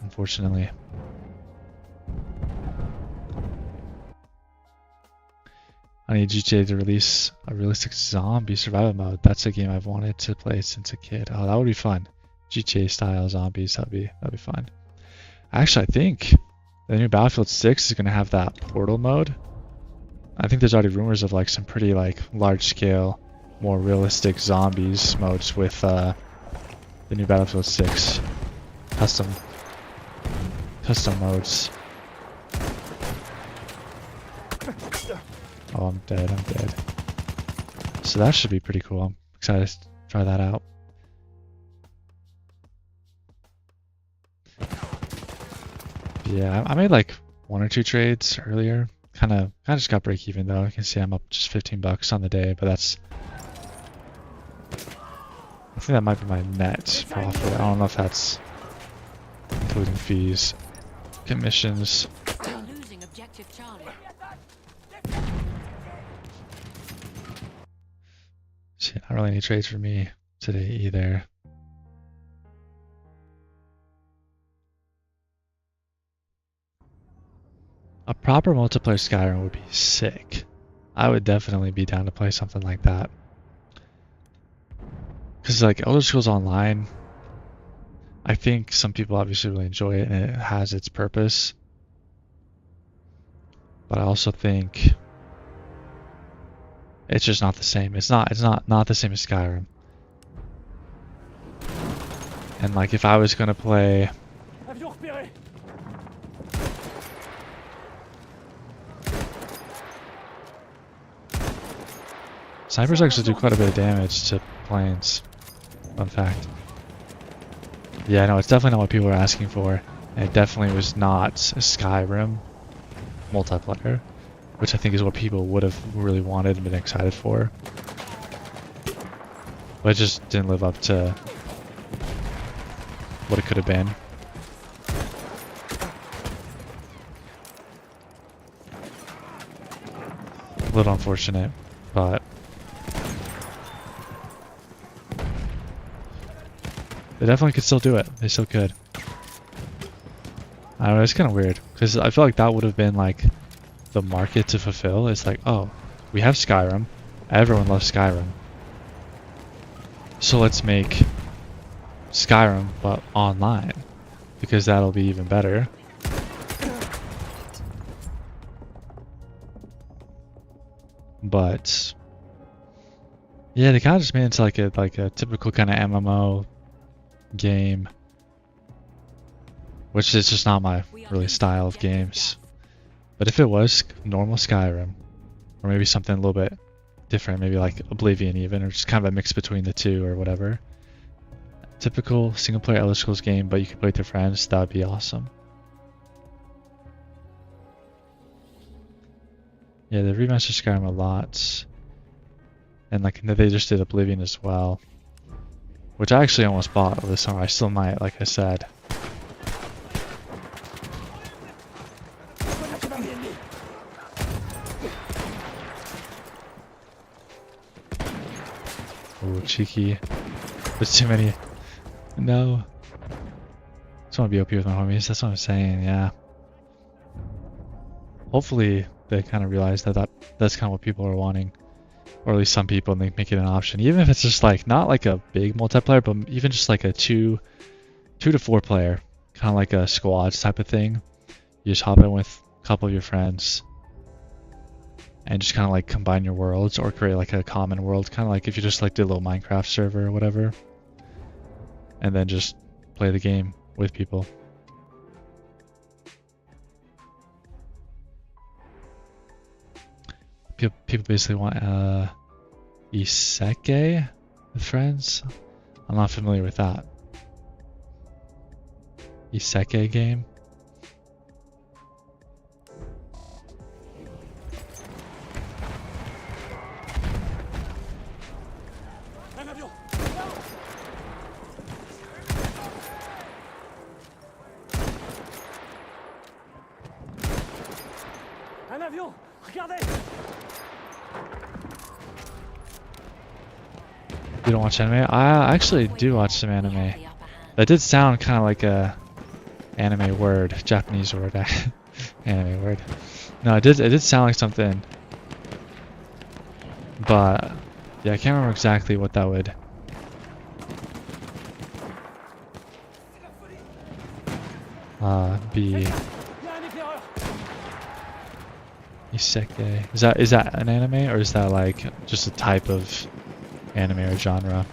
Unfortunately. I need GTA to release a realistic zombie survival mode. That's a game I've wanted to play since a kid. Oh, that would be fun. GTA style zombies, that'd be fun. Actually, I think the new Battlefield 6 is gonna have that portal mode. I think there's already rumors of like some pretty like large scale, more realistic zombies modes with the new Battlefield 6 custom modes. Oh, I'm dead. So that should be pretty cool. I'm excited to try that out. Yeah, I made like 1 or 2 trades earlier. Kind of just got break even though. You can see I'm up just 15 bucks on the day, but that's, I think that might be my net profit. I don't know if that's including fees, commissions. We are losing objective Charlie. See, not really any trades for me today either. A proper multiplayer Skyrim would be sick. I would definitely be down to play something like that. Because like Elder Scrolls Online, I think some people obviously really enjoy it and it has its purpose. But I also think it's just not the same. It's not the same as Skyrim. And like if I was gonna play snipers actually do quite a bit of damage to planes. Fun fact. Yeah, no, it's definitely not what people are asking for. And it definitely was not a Skyrim multiplayer, which I think is what people would have really wanted and been excited for. But it just didn't live up to what it could have been. A little unfortunate, but they definitely could still do it. They still could. I don't know, it's kind of weird because I feel like that would have been like the market to fulfill. It's like, oh, we have Skyrim. Everyone loves Skyrim. So let's make Skyrim but online because that'll be even better. But yeah, they kind of just made it into like a typical kind of MMO game, which is just not my really style of games. But if it was normal Skyrim, or maybe something a little bit different, maybe like Oblivion even, or just kind of a mix between the two or whatever. Typical single player Elder Scrolls game, but you can play with your friends, that would be awesome. Yeah, they remastered Skyrim a lot. And like they just did Oblivion as well. Which I actually almost bought this summer. I still might, like I said. Ooh, cheeky. There's too many. No. Just want to be OP with my homies. That's what I'm saying, yeah. Hopefully they kind of realize that that's kind of what people are wanting. Or at least some people, and they make it an option. Even if it's just like, not like a big multiplayer, but even just like a 2 to 4 player. Kind of like a squads type of thing. You just hop in with a couple of your friends. And just kind of like combine your worlds or create like a common world. Kind of like if you just like did a little Minecraft server or whatever. And then just play the game with people. People basically want isekai with friends. I'm not familiar with that. isekai game. Un avion. Un avion. Regardez. You don't watch anime? I actually do watch some anime. We have the upper hand. That did sound kind of like a anime word, Japanese word, anime word. No, it did sound like something, but yeah, I can't remember exactly what that would be. Il y a un éclaireur. Isekai. Is that an anime or is that like just a type of anime or genre?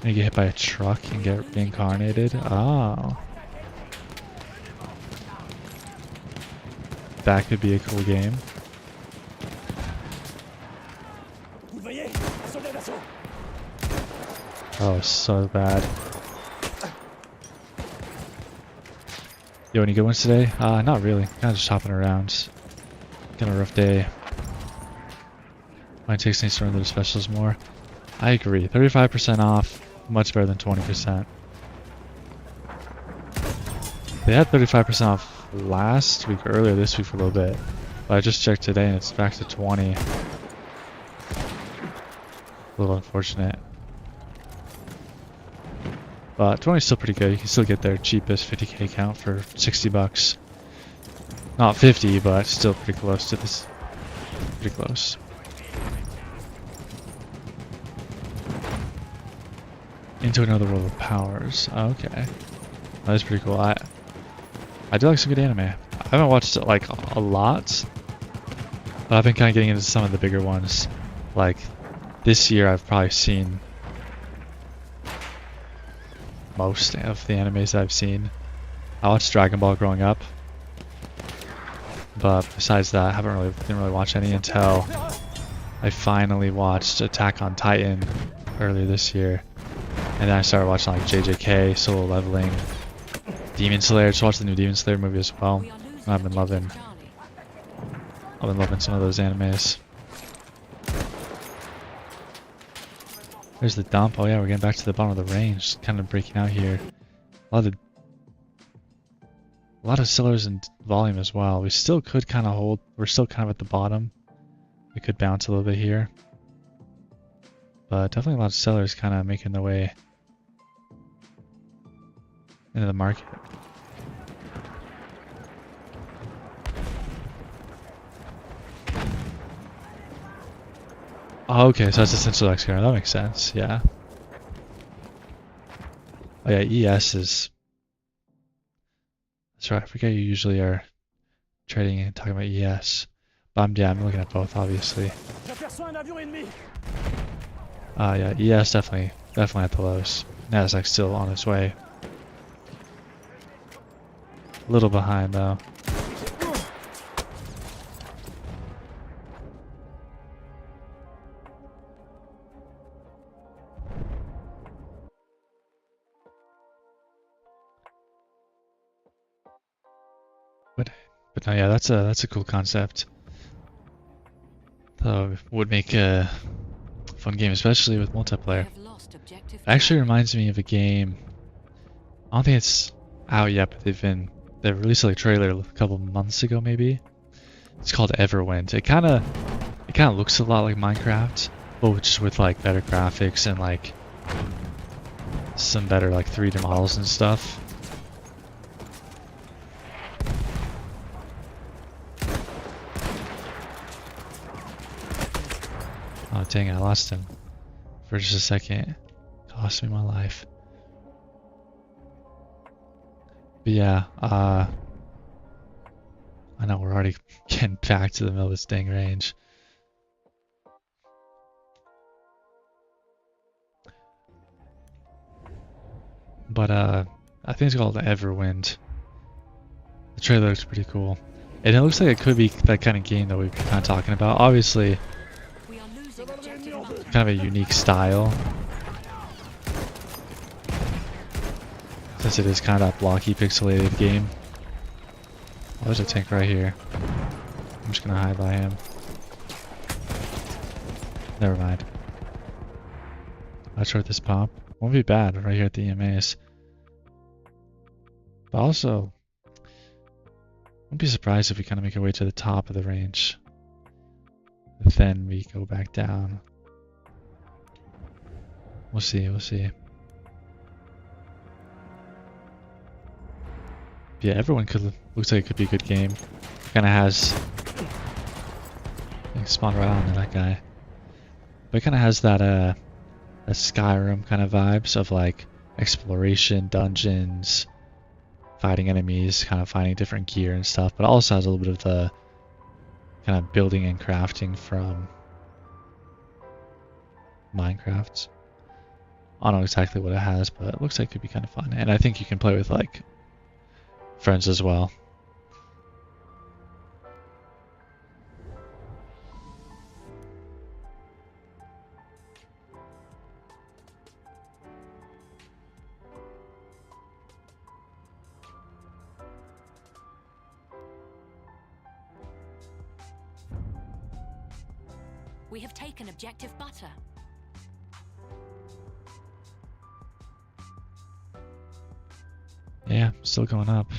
And you get hit by a truck and get reincarnated. Oh. That could be a cool game. Vous le voyez? Soldat d'assaut. Oh, so bad. Yo, any good ones today? Not really. Kind of just hopping around. Kind of a rough day. Might take things to run the specials more. I agree. 35% off. Much better than 20%. They had 35% off last week, earlier this week for a little bit. But I just checked today and it's back to 20. A little unfortunate. But 20 is still pretty good. You can still get their cheapest 50k account for 60 bucks. Not 50, but still pretty close to this. Pretty close. Into another world of powers. Oh, okay. That's pretty cool. I do like some good anime. I haven't watched it like a lot, but I've been kind of getting into some of the bigger ones. Like this year I've probably seen most of the animes that I've seen. I watched Dragon Ball growing up, but besides that, I didn't really watch any until I finally watched Attack on Titan earlier this year. And then I started watching like JJK, Solo Leveling, Demon Slayer. Just watched the new Demon Slayer movie as well. We are losing I've been loving some of those animes. There's the dump. Oh yeah, we're getting back to the bottom of the range. Kind of breaking out here. A lot of sellers and volume as well. We still could kind of hold. We're still kind of at the bottom. We could bounce a little bit here. But definitely a lot of sellers kind of making their way into the market. Oh, okay, so that's essential XCR. That makes sense, yeah. Oh yeah, ES is... That's right, I forget you usually are trading and talking about ES. But I'm looking at both, obviously. J'aperçois un avion ennemi. Yeah, ES definitely at the lows. Nasdaq's still on its way. A little behind though. But no, yeah, that's a cool concept. So would make a fun game, especially with We multiplayer. have lost objective. Actually reminds me of a game. I don't think it's out yet, but they released like a trailer a couple months ago maybe. It's called Everwind. It kind of looks a lot like Minecraft, but just with like better graphics and like some better like 3D models and stuff. Oh dang, I lost him for just a second. Cost me my life. But yeah, I know we're already getting back to the middle of this dang range. But I think it's called Everwind. The trailer looks pretty cool. And it looks like it could be that kind of game that we've been kind of talking about. Obviously, We are losing objective Mark. kind of a unique style. Since it is kind of that blocky, pixelated game. Oh, there's a tank right here. I'm just gonna hide by him. Never mind. Not sure what this pop. Won't be bad right here at the EMAs. But also, won't be surprised if we kind of make our way to the top of the range. Then we go back down. We'll see, we'll see. Yeah, everyone looks like it could be a good game. Kind of has, spawned right on there, that guy. But it kind of has that a Skyrim kind of vibes of like exploration, dungeons, fighting enemies, kind of finding different gear and stuff. But it also has a little bit of the kind of building and crafting from Minecraft. I don't know exactly what it has, but it looks like it could be kind of fun. And I think you can play with like friends as well. We have taken objective butter. Yeah, still going up.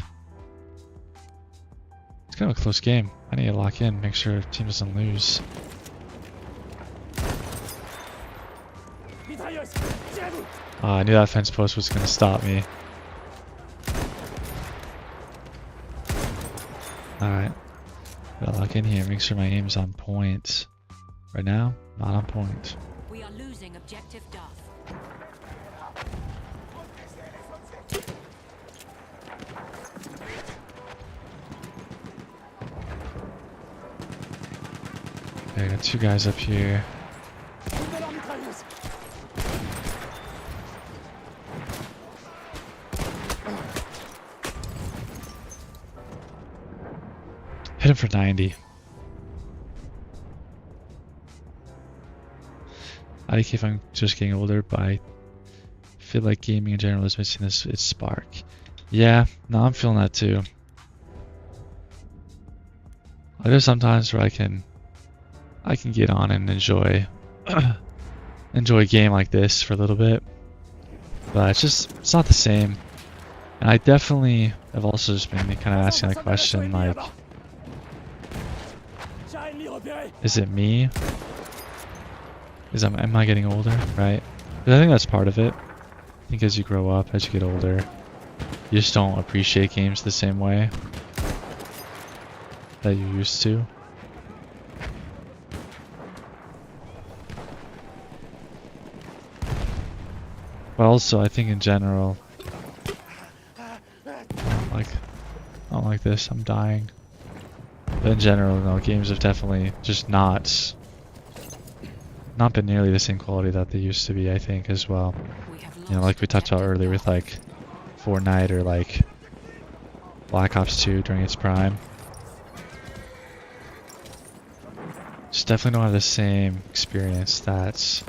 It's kind of a close game. I need to lock in, make sure the team doesn't lose. I knew that fence post was going to stop me. Alright. Gotta lock in here, make sure my aim's on point. Right now, not on point. We are losing objective Duff. Okay, I got two guys up here. Hit him for 90. I think if I'm just getting older, but I feel like gaming in general is missing its spark. Yeah, no, I'm feeling that too. There's sometimes where I can get on and enjoy a game like this for a little bit, but it's not the same. And I definitely have also just been kind of asking that question, like, is it me? Am I getting older, right? 'Cause I think that's part of it. I think as you grow up, as you get older, you just don't appreciate games the same way that you used to. But also, I think in general, I don't like this. I'm dying. But in general, no, games have definitely just not been nearly the same quality that they used to be, I think, as well. You know, like we talked about earlier with like Fortnite or like Black Ops 2 during its prime. Just definitely don't have the same experience that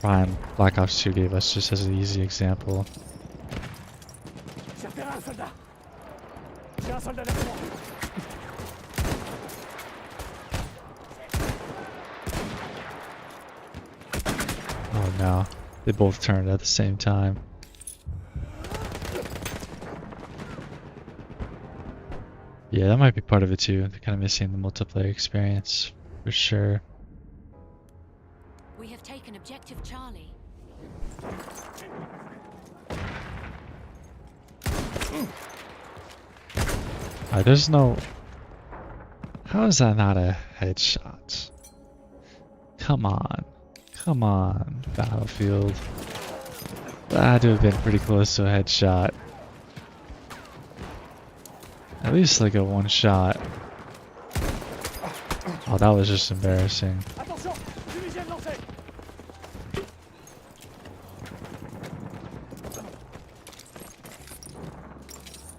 prime Black Ops 2 gave us, just as an easy example. Oh no, they both turned at the same time. Yeah, that might be part of it too. They're kind of missing the multiplayer experience, for sure. We have taken objective Charlie. There's no... How is that not a headshot? Come on. Come on, Battlefield. That had to have been pretty close to a headshot. At least like a one shot. Oh, that was just embarrassing.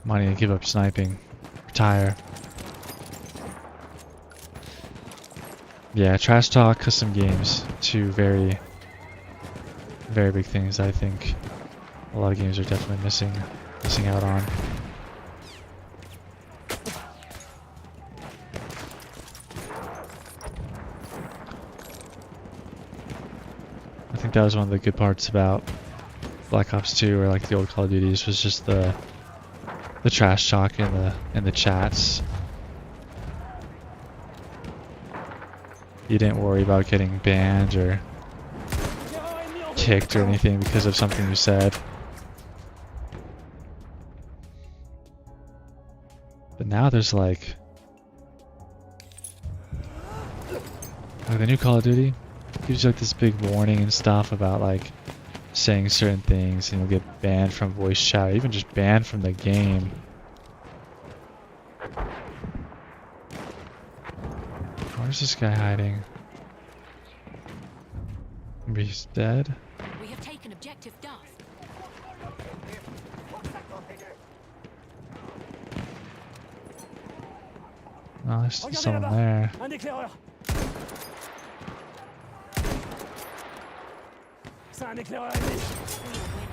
Might need to give up sniping. Retire. Yeah, trash talk, custom games. Two very, very big things, I think. a lot of games are definitely missing out on. I think that was one of the good parts about Black Ops 2 or like the old Call of Duties was just the trash talk in the chats. You didn't worry about getting banned or kicked or anything because of something you said. But now there's like the new Call of Duty gives you like this big warning and stuff about like saying certain things, and you'll get banned from voice chat, or even just banned from the game. Where's this guy hiding? Maybe he's dead? We have taken objective Duff. Oh, there's still someone there. Un éclaireur. C'est un éclaireur ennemi. We are winning.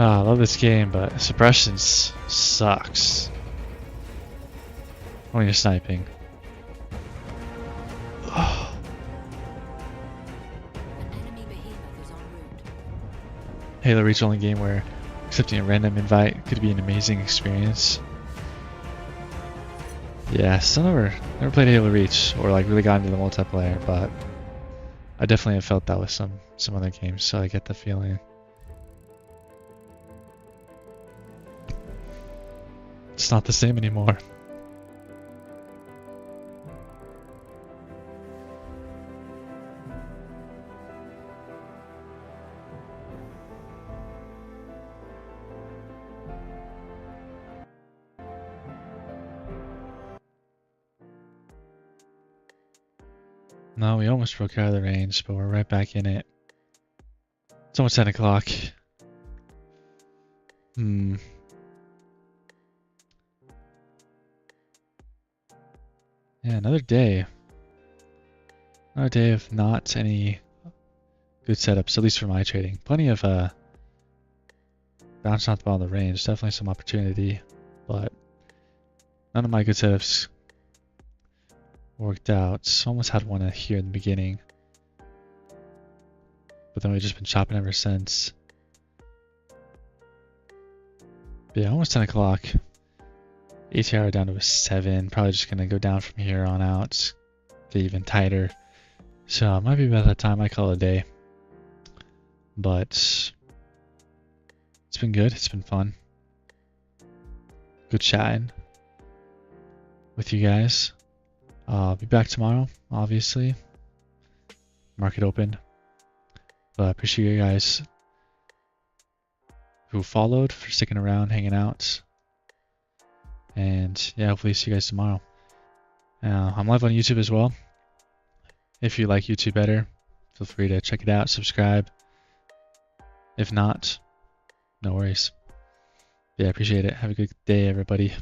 Ah, I love this game, but suppression sucks. When you're sniping. An enemy behemoth is en route. Halo Reach only game where accepting a random invite could be an amazing experience. Yeah, still never played Halo Reach or like really got into the multiplayer, but I definitely have felt that with some other games, so I get the feeling. It's not the same anymore. No, we almost broke out of the range, but we're right back in it. It's almost 10 o'clock. Yeah, another day. Another day of not any good setups, at least for my trading. Plenty of bouncing off the ball of the range, definitely some opportunity, but none of my good setups worked out. Almost had one here in the beginning, but then we've just been chopping ever since. But yeah, almost 10 o'clock. ATR down to a 7. Probably just going to go down from here on out. Get even tighter. So it might be about that time I call it a day. But it's been good. It's been fun. Good chatting with you guys. I'll be back tomorrow, obviously. Market open. But I appreciate you guys who followed, for sticking around, hanging out. And yeah, hopefully see you guys tomorrow. I'm live on YouTube as well. If you like YouTube better, feel free to check it out, subscribe. If not, no worries. Yeah, I appreciate it. Have a good day, everybody.